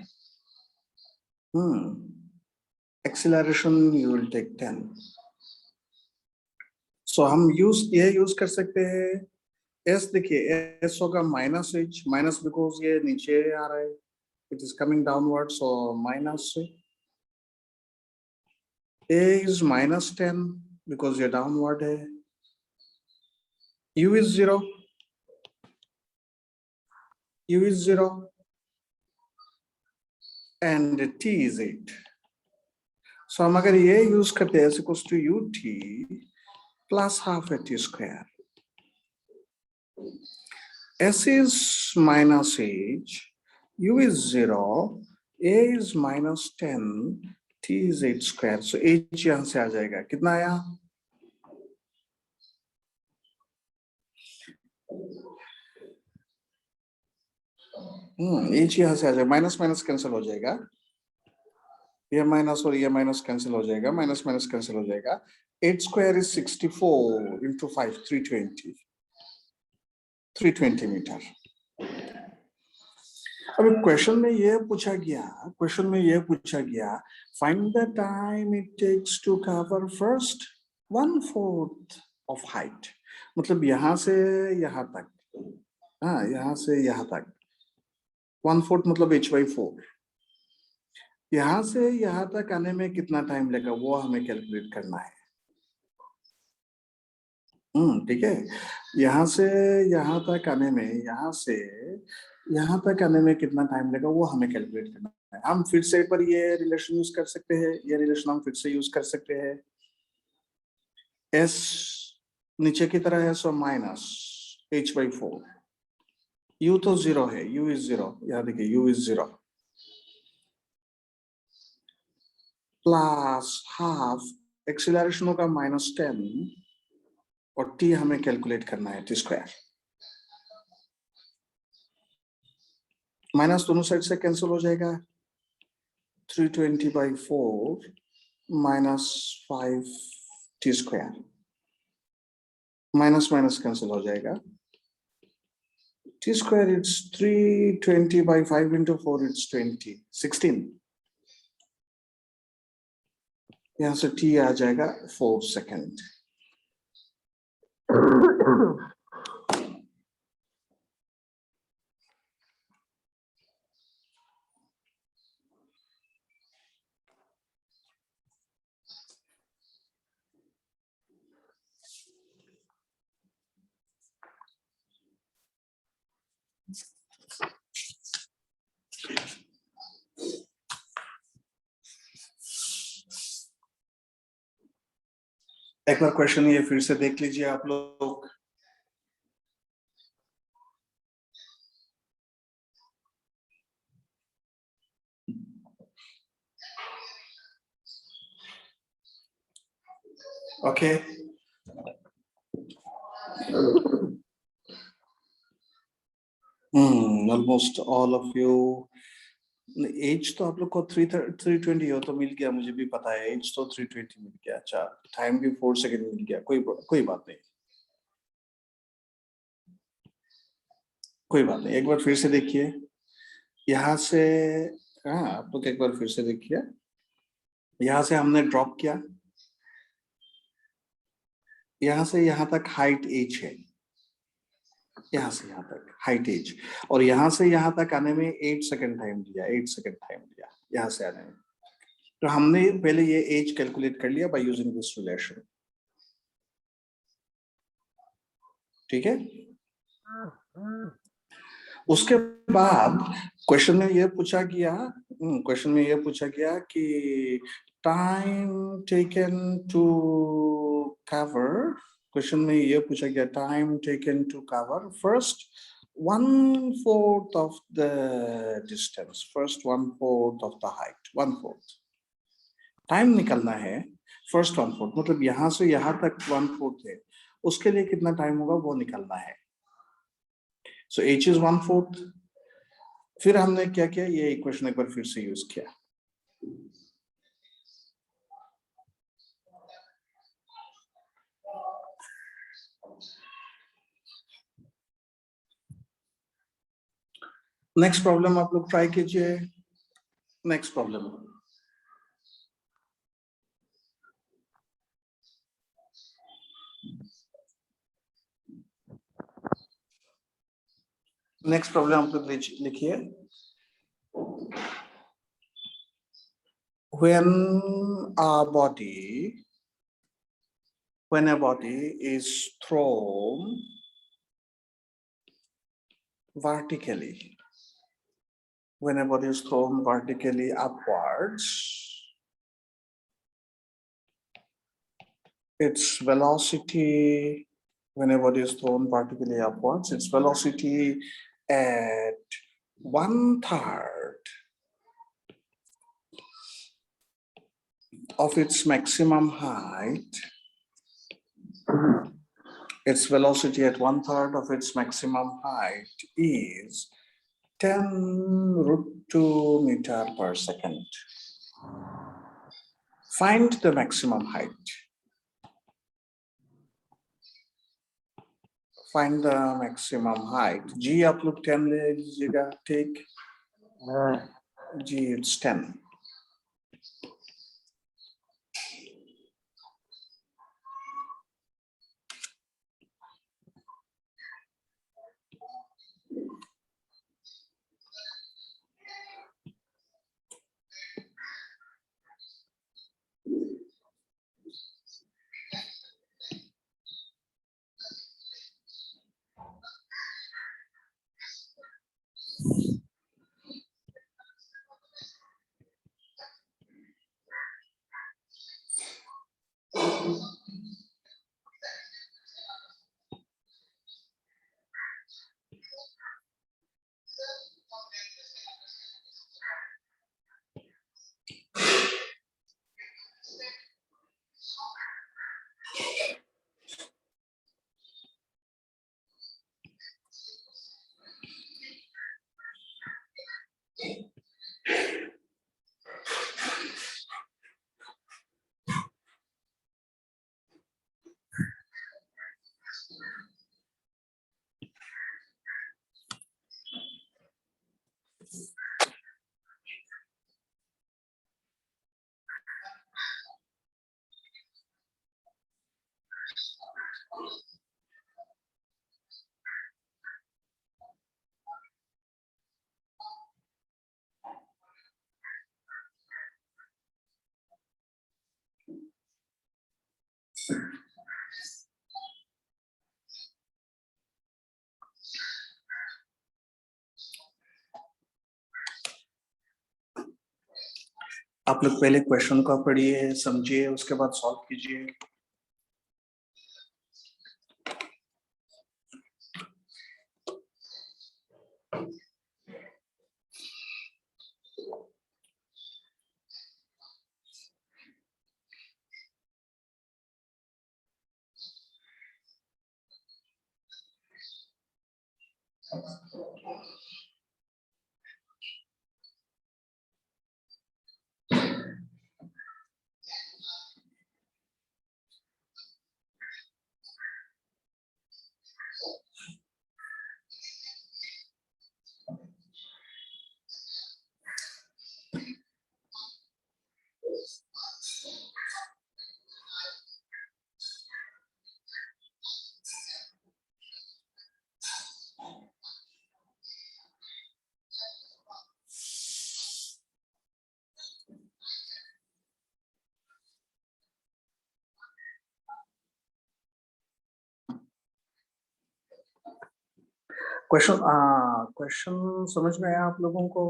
S1: acceleration you will take 10, so हम यूज कर सकते हैं एस, देखिए एस होगा माइनस एच, माइनस बिकॉज ये नीचे आ रहा है, it is coming downward, so minus से ए इज माइनस 10 बिकॉज ये डाउनवर्ड है, u is 0, u is 0 and t is 8, so हम अगर ये यूज करते हैं equals to ut plus half at square, s is minus h, u is 0, a is minus 10, t is 8 square, so h यहां से आ जाएगा, कितना आया, h यहां से आ जाएगा, माइनस माइनस कैंसिल हो जाएगा, ये माइनस और ये माइनस कैंसिल हो जाएगा, माइनस माइनस कैंसिल हो जाएगा, 8 स्क्वायर इज 64 into 5, 320 मीटर। अब क्वेश्चन में ये पूछा गया, find the time it takes to cover first 1/4 of height, मतलब यहां से यहां तक, हाँ यहां से यहां तक 1/4 मतलब h/4, यहां से यहां तक आने में कितना टाइम लगेगा वो हमें कैलकुलेट करना है, ठीक है, यहां से यहां तक आने में, यहां से यहां तक आने में कितना टाइम लगेगा वो हमें कैलकुलेट करना है। हम फिर से एक बार ये रिलेशन यूज कर सकते हैं, ये रिलेशन हम फिर से यूज कर सकते हैं, s नीचे की तरह है, सो माइनस h/4, u तो 0 है, u इज 0, यहां देखिए u is 0, plus half acceleration होगा -10 और t हमें कैलकुलेट करना है, t स्क्वायर, माइनस दोनों साइड से कैंसिल हो जाएगा, 320/4 minus 5 t square, minus minus cancel हो जाएगा, t square its 320/5 into 4 it's 20, 16, यहां से t आ जाएगा 4 सेकेंड। एक बार क्वेश्चन ये फिर से देख लीजिए आप लोग, okay, almost all of you, as तो आप लोग को 320 हो तो मिल गया, मुझे भी पता है, एज तो 320 मिल गया, अच्छा टाइम भी 4 सेकेंड मिल गया, कोई बात नहीं, कोई बात नहीं, एक बार फिर से देखिए, यहाँ से, हाँ आप लोग एक बार फिर से देखिए, यहाँ से हमने ड्रॉप किया, यहाँ से यहाँ तक हाइट एज है, यहाँ से यहाँ तक हाइट एज, और यहाँ से यहाँ तक आने में 8 सेकेंड टाइम दिया, 8 सेकेंड टाइम दिया यहाँ से आने में, तो हमने पहले ये एज कैलकुलेट कर लिया बाय यूजिंग दिस रिलेशन, ठीक है। उसके बाद क्वेश्चन में ये पूछा गया कि time taken to cover question में ये पूछा गया time taken to cover first 1/4 of the distance, first 1/4 of the height, 1/4 time निकलना है। फर्स्ट 1/4 मतलब यहां से यहां तक 1/4 है, उसके लिए कितना टाइम होगा वो निकलना है। सो h इज 1/4। फिर हमने क्या किया, ये इक्वेशन एक बार फिर से यूज किया। नेक्स्ट प्रॉब्लम आप लोग ट्राई कीजिए। नेक्स्ट प्रॉब्लम, नेक्स्ट प्रॉब्लम आप लोग लिखिए। when a body when a body is thrown vertically, when a body is thrown vertically upwards, its velocity, when a body is thrown vertically upwards, its velocity at 1/3 of its maximum height, its velocity at 1/3 of its maximum height is 10√2 meter per second. Find the maximum height. Find the maximum height. G आप लोग 10 ले लीजिएगा, take G, it's 10. आप लोग पहले question को पढ़िए, समझिए, उसके बाद सॉल्व कीजिए। क्वेश्चन समझ में आया आप लोगों को?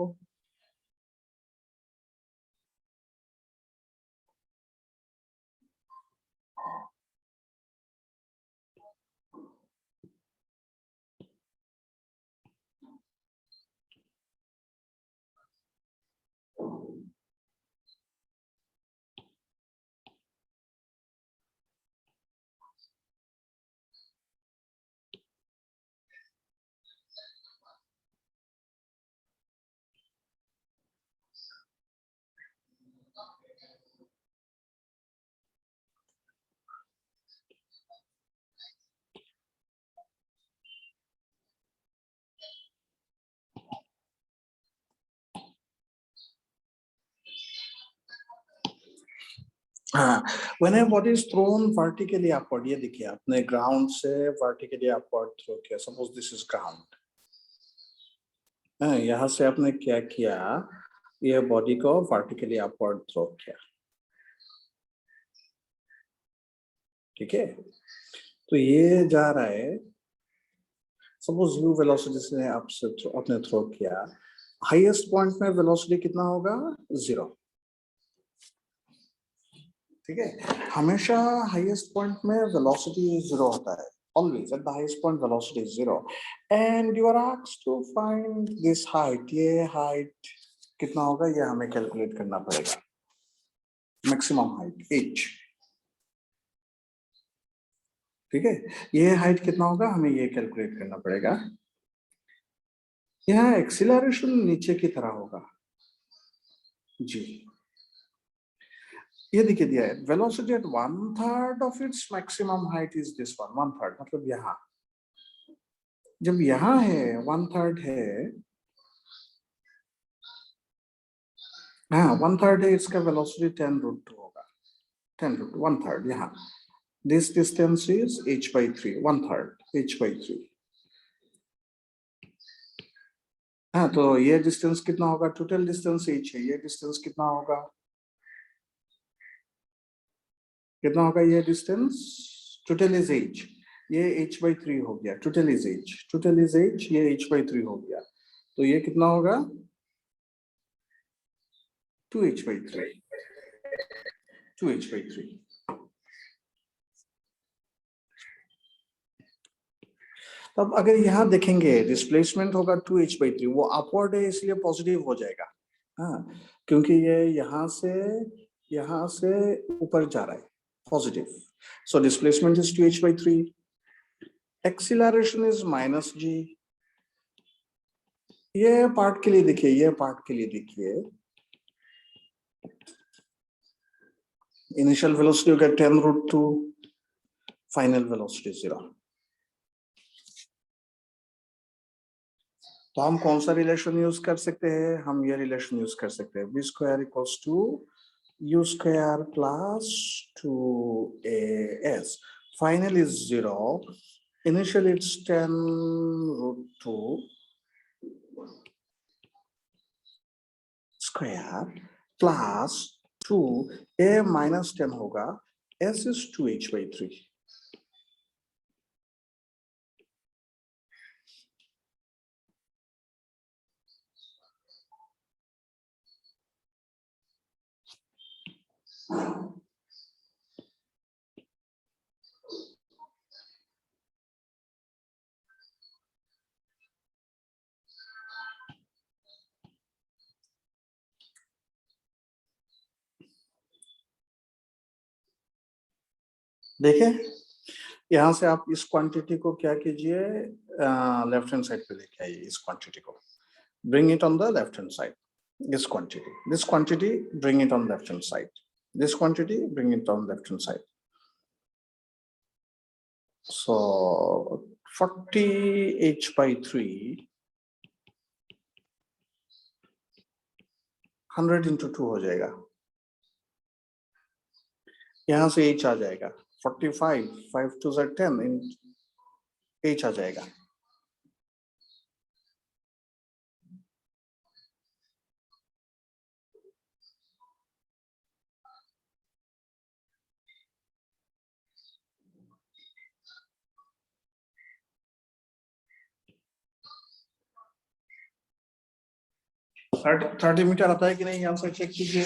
S1: हाँ, when a body is thrown vertically upward, ये देखिए आपने ग्राउंड से vertically upward थ्रो किया, सपोज दिस इज ग्राउंड, यहाँ से आपने क्या किया, ये बॉडी को वर्टिकली अपवर्ड थ्रो किया, ठीक है। तो ये जा रहा है, सपोज यू वेलोसिटी से आपसे आपने थ्रो किया, हाईएस्ट पॉइंट में वेलोसिटी कितना होगा, 0, ठीक है। हमेशा हाईएस्ट पॉइंट में वेलोसिटी 0 होता है, always at the highest point velocity is 0, and you are asked to find this height, ये height कितना होगा, ये हमें कैलकुलेट करना पड़ेगा, मैक्सिमम हाइट h, ठीक है। ये हाइट कितना होगा, हमें ये कैलकुलेट करना पड़ेगा। यहाँ एक्सीलरेशन नीचे की तरह होगा जी, ये देखिए दिया है, velocity at 1/3 of its maximum height is this one, 1/3 मतलब यहाँ, जब यहाँ है 1/3 है, हाँ 1/3 है, इसका वेलोसिटी 10√2 होगा, 10√2 1/3 यहाँ, this distance is h/3, 1/3 h/3, हाँ तो ये डिस्टेंस कितना होगा, टोटल डिस्टेंस h है, ये डिस्टेंस कितना होगा, कितना होगा ये डिस्टेंस, टोटल इज h, ये h/3 हो गया, total is h, total is h, ये h/3 हो गया, तो ये कितना होगा, 2h/3, 2h/3। तब अगर यहाँ देखेंगे डिस्प्लेसमेंट होगा 2h/3, वो अपवर्ड है इसलिए पॉजिटिव हो जाएगा, हाँ क्योंकि ये यहाँ से ऊपर जा रहा है, positive, so displacement is 2h/3, acceleration is -g, ये पार्ट के लिए देखिए, ये पार्ट के लिए देखिए, इनिशियल वेलोसिटी होगा 10√2, फाइनल वेलोसिटी 0, तो हम कौन सा रिलेशन यूज कर सकते हैं, हम ये रिलेशन यूज कर सकते हैं, v² = u² + 2as, final is 0, initially it's 10√2 square plus 2, a minus 10 होगा, s is 2h/3, देखे, यहाँ से आप इस क्वांटिटी को क्या कीजिए, लेफ्ट हैंड साइड पे लेके आइए, इस क्वांटिटी को bring it on the left hand side, this quantity bring it on left hand side, this quantity bring it on left hand side, so 40h/3 100 into 2 हो जाएगा, यहाँ से h आ जाएगा 45, 5 2 are 10, h आ जाएगा, थर्टी मीटर आता है कि नहीं, यहाँ से चेक कीजिए,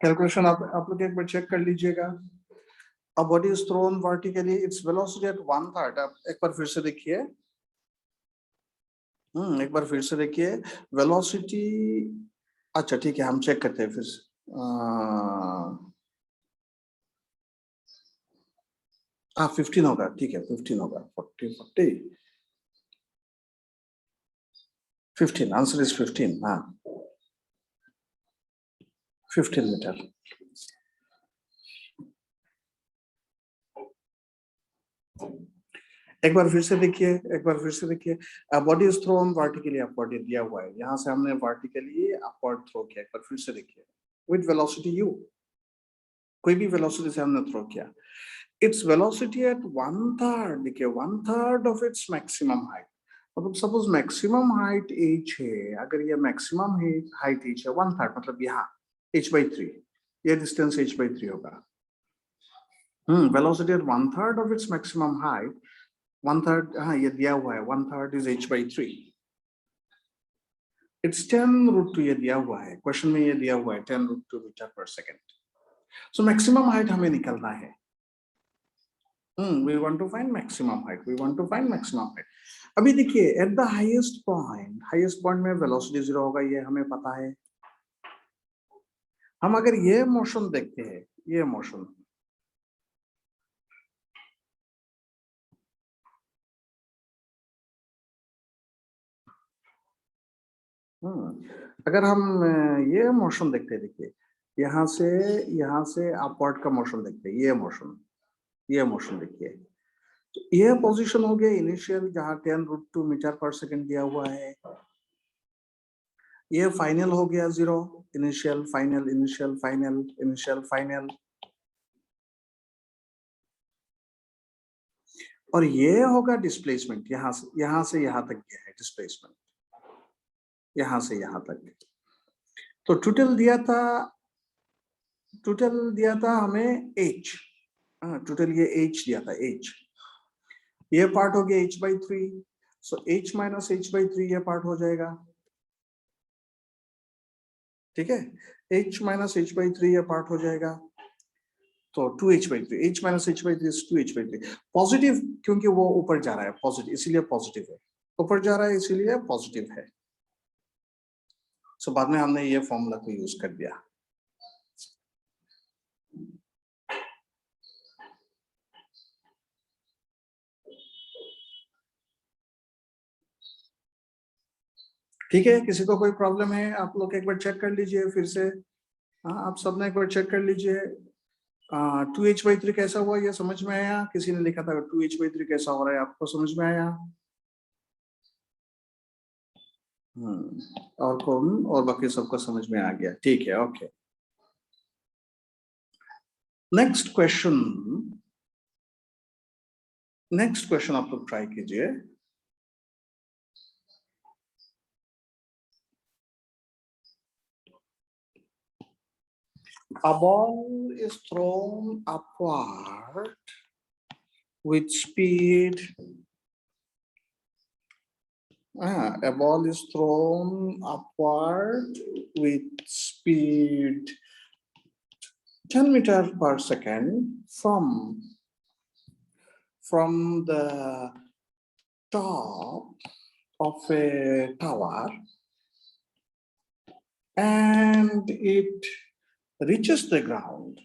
S1: कैलकुलेशन आप लोग एक बार चेक कर लीजिएगा। A body is thrown vertically, its velocity at 1/3, आप एक बार फिर से देखिए, एक बार फिर से देखिए, वेलोसिटी, अच्छा ठीक है हम चेक करते हैं फिर से, 15 होगा, ठीक है 15 होगा, 15, आंसर इज 15, हाँ 15 मीटर। एक बार फिर से देखिए, एक बार फिर से देखिए, body is thrown vertically upward, ये दिया हुआ है, यहां से हमने वर्टिकली अपवर्ड थ्रो किया। एक बार फिर से देखिए, विद वेलोसिटी u, कोई भी वेलोसिटी से हमने थ्रो किया, इट्स वेलोसिटी एट 1/3, देखिए 1/3 ऑफ इट्स मैक्सिमम हाइट। मतलब सपोज मैक्सिमम हाइट h है, अगर ये मैक्सिमम हाइट h है 1/3, मतलब यहाँ h/3, ये डिस्टेंस h/3 होगा। Velocity at 1/3 of its maximum height, 1/3, हाँ ये दिया हुआ है, 1/3 इज h/3, इट्स 10√2, ये दिया हुआ है क्वेश्चन में, ये दिया हुआ है 10√2 metre per second. So maximum height हमें निकलना है। We want to find maximum height. We want to find maximum height. अभी देखिए, at the highest point में velocity 0 होगा, ये हमें पता है। हम अगर ये मोशन देखते हैं, ये मोशन, अगर हम ये मोशन देखते हैं, देखिए यहाँ से अपवर्ड का मोशन देखते हैं, ये मोशन देखिए, तो ये पोजीशन हो गया इनिशियल, जहां 10√2 मीटर पर सेकेंड दिया हुआ है। ये फाइनल हो गया 0, initial final, initial final, initial final. और ये होगा डिस्प्लेसमेंट, यहां से यहां तक गया है डिस्प्लेसमेंट, यहां से यहां तक। तो टोटल दिया था हमें h, टोटल ये h दिया था, h, ये पार्ट हो गया h/3, सो h - h/3 ये पार्ट हो जाएगा, ठीक है, h - h/3 ये पार्ट हो जाएगा, तो 2h/3, h - h/3 is 2h/3, positive, क्योंकि वो ऊपर जा रहा है, पॉजिटिव, इसीलिए पॉजिटिव है, ऊपर जा रहा है इसीलिए पॉजिटिव है। सो बाद में हमने ये फॉर्मूला को यूज कर दिया। ठीक है, किसी को कोई प्रॉब्लम है, आप लोग एक बार चेक कर लीजिए फिर से। हाँ, आप सबने एक बार चेक कर लीजिए। 2h/3 कैसा हुआ, ये समझ में आया? किसी ने लिखा था 2h/3 कैसा हो रहा है, आपको समझ में आया? और कौन, और बाकी सबको समझ में आ गया, ठीक है, ओके। नेक्स्ट क्वेश्चन आप लोग ट्राई कीजिए। A ball is thrown upward with speed. A ball is thrown upward with speed 10 meters per second from the top of a tower, and it reaches the ground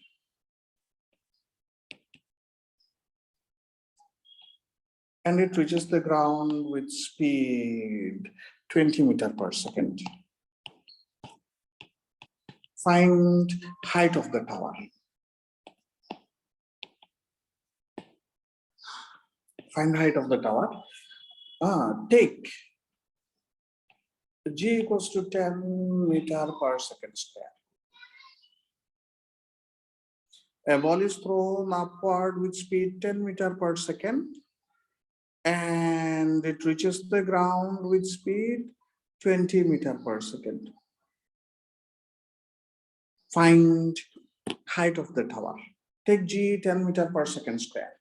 S1: with speed 20 meters per second. Find height of the tower. Find height of the tower. Take g equals to 10 meters per second square. A ball is thrown upward with speed 10 meters per second, and it reaches the ground with speed 20 meters per second. Find height of the tower. Take g 10 meters per second square.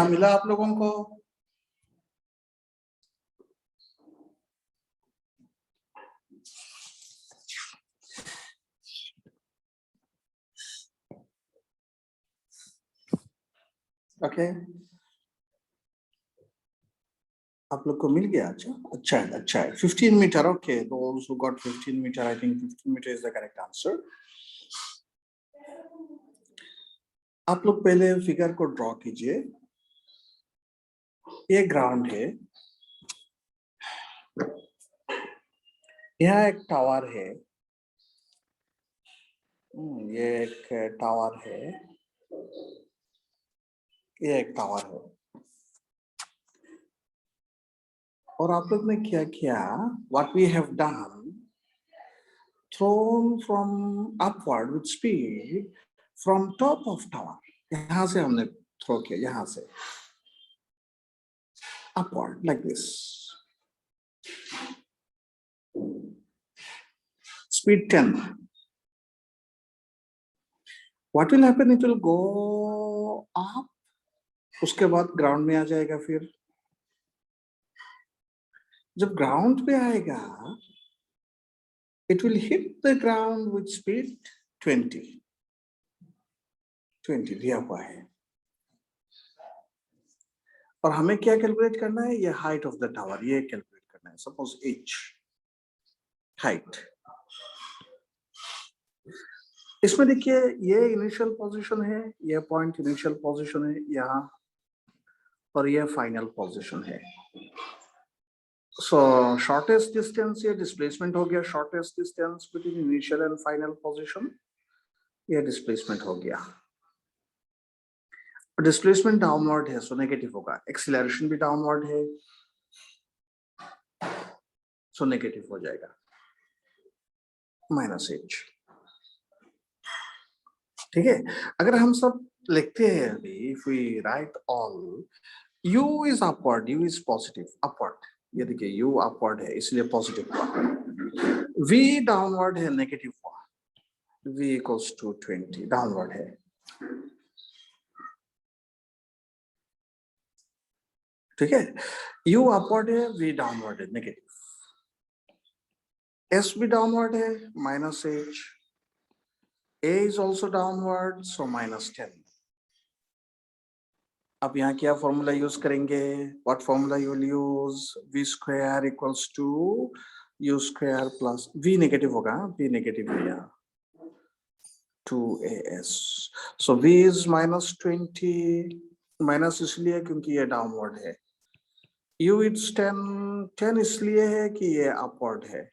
S1: मिला आप लोगों को? Okay, आप लोग को मिल गया? अच्छा है, अच्छा है। 15 meter, okay, those who got 15 meter, I think 15 meter is the correct answer. आप लोग पहले फिगर को ड्रॉ कीजिए। ये ग्राउंड है, यहाँ एक टावर है, ये एक टावर है, ये एक टावर है, और आप लोग ने क्या किया? What we have done, thrown from upward with speed from top of tower. यहाँ से हमने थ्रो किया, यहाँ से upward like this. Speed 10. What will happen? It will go up. उसके बाद ग्राउंड में आ जाएगा। फिर जब ग्राउंड पे आएगा, it will hit the ground with speed 20 दिया हुआ है। और हमें क्या कैलकुलेट करना है? ये हाइट ऑफ द टावर, ये कैलकुलेट करना है। सपोज h हाइट, इसमें देखिए ये इनिशियल पोजीशन है, ये पॉइंट इनिशियल पोजीशन है यहाँ, और ये फाइनल पोजीशन है। सो शॉर्टेस्ट डिस्टेंस, ये डिस्प्लेसमेंट हो गया। Shortest distance between initial and final position, ये डिस्प्लेसमेंट हो गया। डिस्प्लेसमेंट डाउनवर्ड है, सो नेगेटिव होगा। एक्सीलरेशन भी डाउनवर्ड है, सो नेगेटिव हो जाएगा, -h। ठीक है, अगर हम सब लिखते हैं अभी, if we write all, u is upward, u is positive, upward. ये देखिए u अपवर्ड है इसलिए पॉजिटिव हुआ। v डाउनवर्ड है, नेगेटिव हुआ। v इक्वल्स टू 20, डाउनवर्ड है। ठीक है, u अपवर्ड है, v डाउनवर्ड है, नेगेटिव। s भी डाउनवर्ड है, -h। a is also downward, so -10. अब यहाँ क्या फॉर्मूला यूज करेंगे? What formula you will use? v square equals to u square plus v negative होगा, v नेगेटिव है यहाँ, 2as। So v is -20, minus इसलिए क्योंकि ये डाउनवर्ड है। u इज 10 इसलिए है कि ये अपवर्ड है।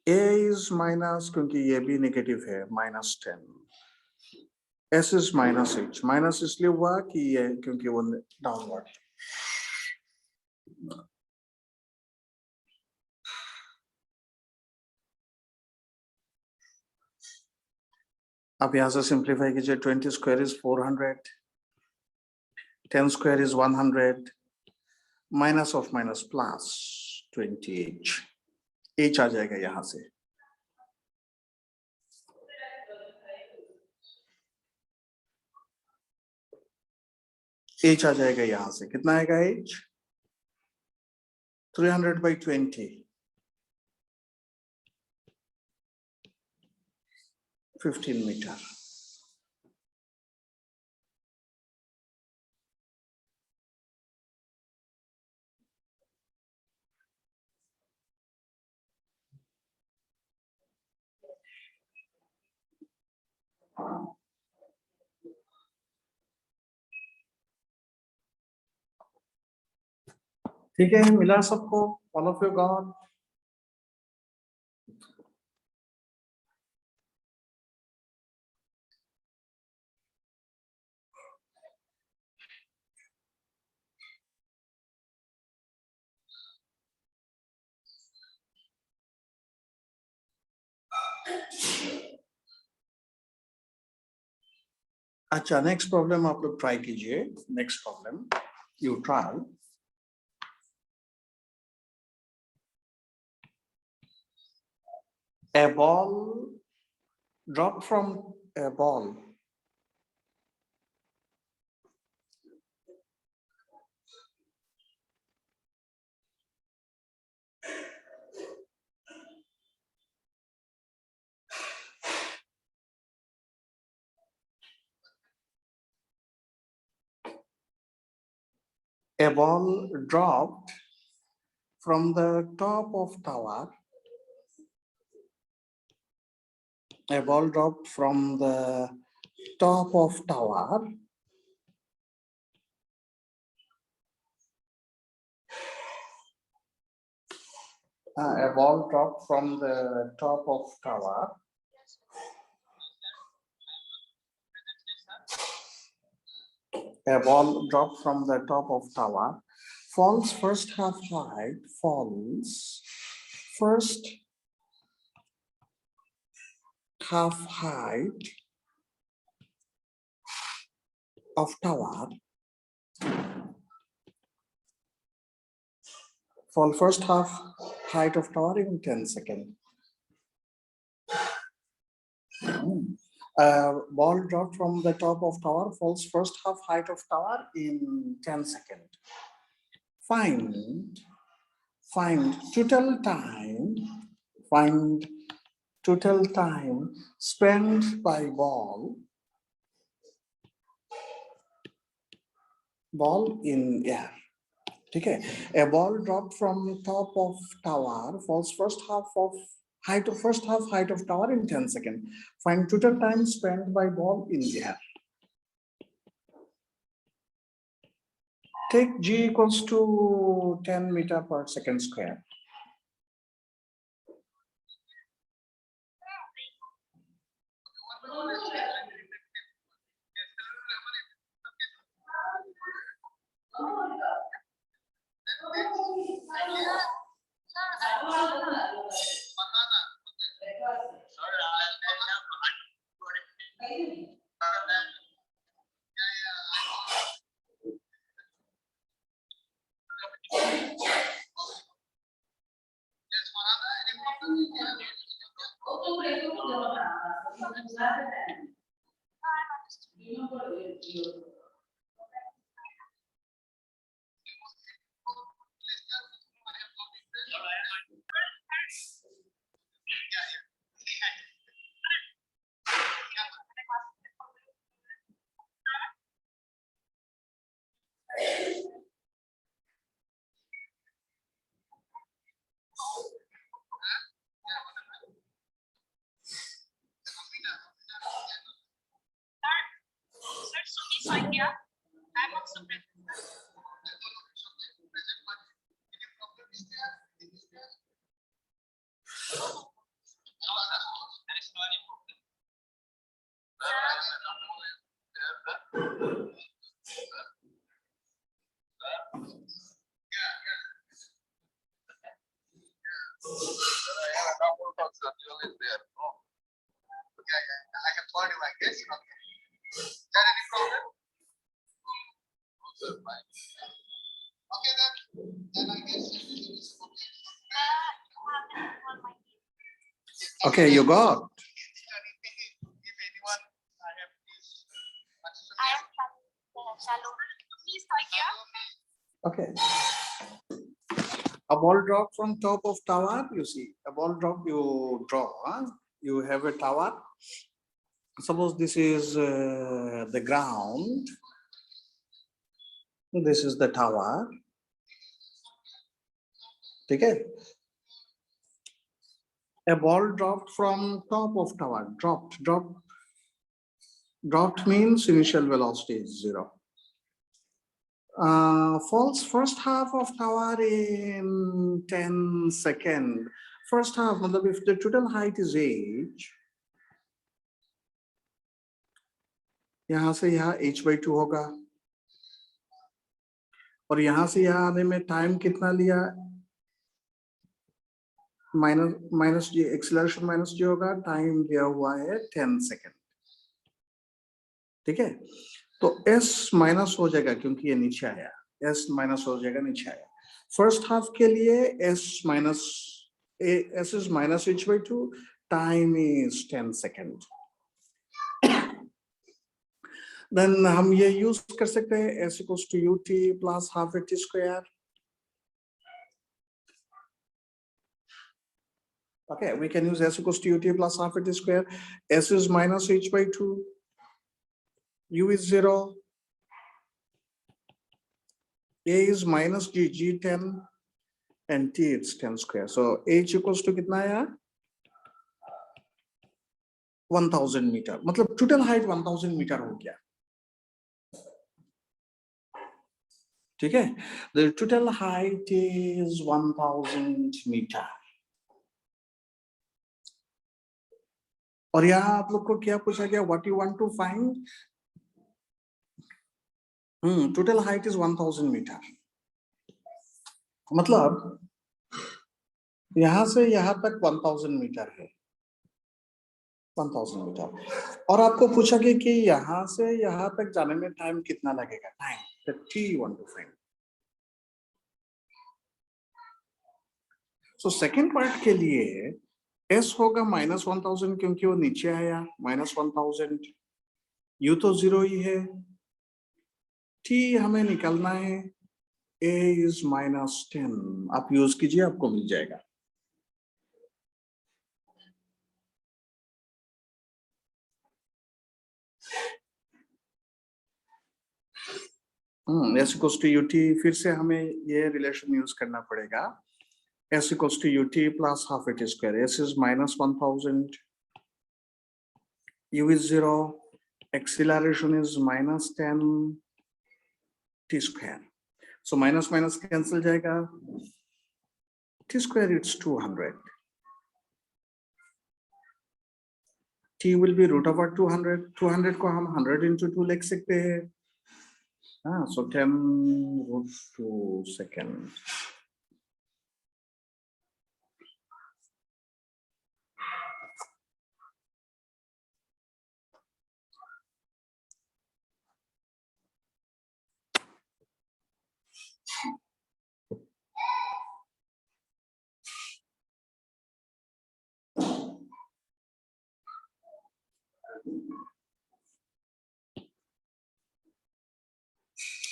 S1: a इज माइनस क्योंकि ये भी नेगेटिव है, -10। s इज -h, माइनस इसलिए हुआ कि ये क्योंकि वो डाउनवर्ड है। अब यहां से सिंप्लीफाई कीजिए। 20 square is 400, 10 square is 100, minus of minus plus 20h, h आ जाएगा यहां से। h आ जाएगा यहां से, कितना आएगा h? 300/20, 15 मीटर। ठीक है, मिला सबको? All of you got? अच्छा, नेक्स्ट प्रॉब्लम आप लोग ट्राई कीजिए। Next problem you try. A ball dropped from a ball. A ball dropped from the top of tower. A ball dropped from the top of tower. A ball dropped from the top of tower. A ball dropped from the top of tower. Falls first half height. Falls first half height of tower. Fall first half height of tower in 10 seconds. Ball dropped from the top of tower, falls first half height of tower in 10 seconds. Find total time, find total time spent by ball in air. Okay, a ball dropped from top of tower, falls first half height of tower in 10 seconds. Find total time spent by ball in air. Take g equals to 10 meter per second square. Okay, you got. Okay. A ball drop from top of tower, you see, a ball drop you draw, huh? You have a tower. Suppose this is the ground. This is the tower. Okay. A ball dropped from top of tower. Dropped means initial velocity is 0. Falls first half of tower in 10 seconds. First half, if the total height is h, यहाँ से यहाँ h/2 होगा और यहाँ से यहाँ आने में टाइम कितना लिया, माइनस जी, एक्सीलरेशन माइनस जी होगा, टाइम दिया हुआ है 10 सेकेंड. ठीक है, तो s माइनस हो जाएगा क्योंकि ये नीचे आया, s माइनस हो जाएगा नीचे आया. फर्स्ट हाफ के लिए s is minus h/2, time is 10 seconds. Then हम ये use कर सकते हैं s equals to ut plus half at square. Okay, we can use s equals to ut plus half at square. S is minus h by 2. U is 0. A is minus g, g 10, and t it's 10 square. So h equals to कितना है? 1000 meter. मतलब total height 1000 metre हो गया. ठीक है? The total height is 1000 meter. और यहाँ आप लोग को क्या पूछा गया? What you want to find? Total height is 1000 meter. मतलब यहां से यहां तक 1000 मीटर है. 1000 मीटर. और आपको पूछा गया कि यहां से यहां तक जाने में टाइम कितना लगेगा? Time. The t you want to find. So second part के लिए s होगा -1000 क्योंकि वो नीचे आया. -1000. u तो 0 ही है. t हमें निकालना है. a is -10. आप यूज कीजिए, आपको मिल जाएगा. s equals to ut. फिर से हमें ये रिलेशन यूज करना पड़ेगा. s equals to ut plus half at square. s is -1000. u is 0. Acceleration is -10 t square. So minus minus cancel जाएगा. T square it's 200. T will be root over 200. 200 को हम 100 into 2 लिख सकते हैं. So 10 root 2 seconds.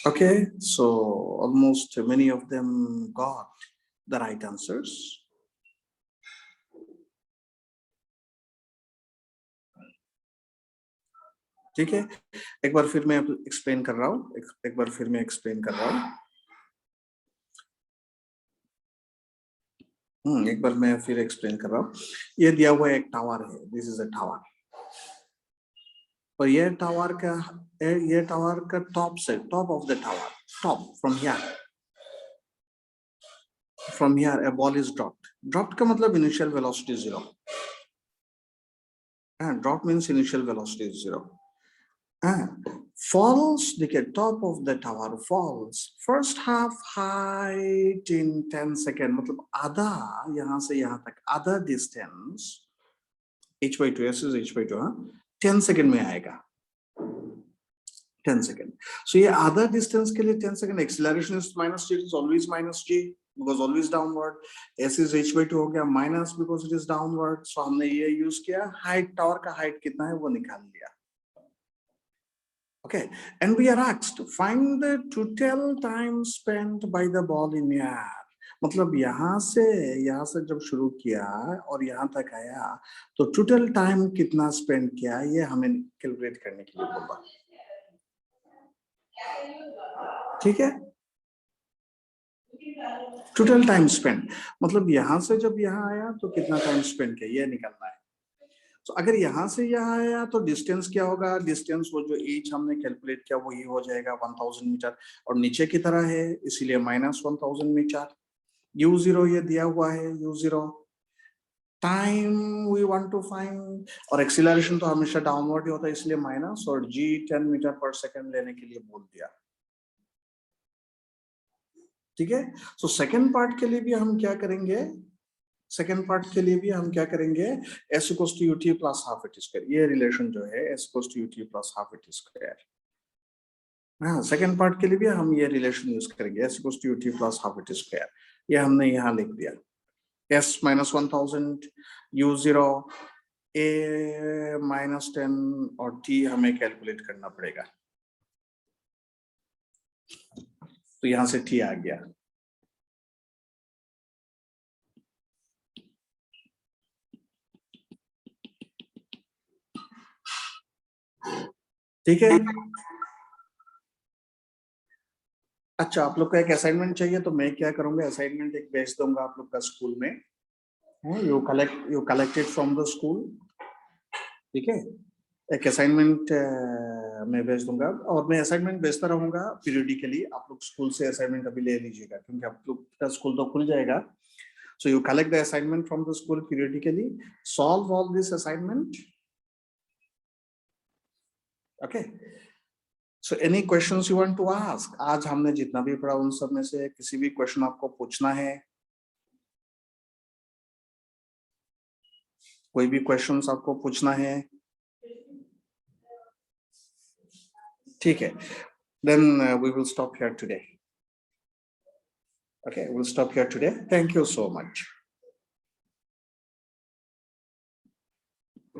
S1: Okay, so almost many of them got the right answers. ठीक है, एक बार फिर मैं एक्सप्लेन कर रहा हूँ. एक बार फिर मैं एक्सप्लेन कर रहा हूँ. एक बार मैं फिर एक्सप्लेन कर रहा हूँ. ये दिया हुआ एक टावर है. This is a tower. और ये टावर का टॉप से, top of the tower, top from here a ball is dropped का मतलब initial velocity is 0. Drop means initial velocity is 0. Falls, देखिए top of the tower falls first half height in 10 seconds. मतलब आधा यहाँ से यहाँ तक आधा distance h by 2. s is h by 2. 10 second में आएगा. 10 सेकेंड. So ये आधा डिस्टेंस के लिए 10 second. Acceleration is -g. It is always -g because always downward. s is h by 2 हो गया minus because it is downward. So हमने ये यूज किया. हाइट, टावर का हाइट कितना है वो निकाल लिया. Okay, and we are asked to find the total time spent by the ball in air. मतलब यहाँ से जब शुरू किया और यहाँ तक आया तो टोटल टाइम कितना स्पेंड किया ये हमें कैलकुलेट करने के लिए बोला. ठीक है, टोटल टाइम स्पेंड मतलब यहाँ से जब यहाँ आया तो कितना टाइम स्पेंड किया ये निकालना है. तो अगर यहाँ से यहाँ आया तो डिस्टेंस क्या होगा? डिस्टेंस वो जो एच हमने कैलकुलेट किया वो ये हो जाएगा 1000 मीटर. और नीचे की तरह है इसीलिए -1000 मीटर. u0 ये दिया हुआ है. u0 time we want to find. और एक्सीलरेशन तो हमेशा डाउनवर्ड ही होता है इसलिए माइनस. और g 10 मीटर पर सेकंड लेने के लिए बोल दिया. ठीक है. सो सेकंड पार्ट के लिए भी हम क्या करेंगे? s equals to ut plus half at square. ये रिलेशन जो है s equals to ut plus half at square. Second part के लिए भी हम ये रिलेशन यूज करेंगे. s equals to ut plus half at square. ये हमने यहाँ लिख दिया. S minus 1000, U0, A minus 10 और T हमें कैलकुलेट करना पड़ेगा। तो यहां से T आ गया। ठीक है। अच्छा, आप लोग का एक असाइनमेंट चाहिए, तो मैं क्या करूंगा, असाइनमेंट एक भेज दूंगा आप लोग का स्कूल में। You collected from the school. ठीक है, एक असाइनमेंट मैं भेज दूंगा, और मैं असाइनमेंट भेजता रहूंगा पीरियडिकली। आप लोग स्कूल से असाइनमेंट अभी ले लीजिएगा, क्योंकि आप लोग का स्कूल तो खुल जाएगा। So you collect the assignment from the school periodically, solve all this assignment. Okay. So any questions you want to ask? आज हमने जितना भी पढ़ा उन सब में से किसी भी क्वेश्चन आपको पूछना है? कोई भी क्वेश्चंस आपको पूछना है? ठीक है, then we will stop here today. Okay, we'll stop here today. Thank you so much.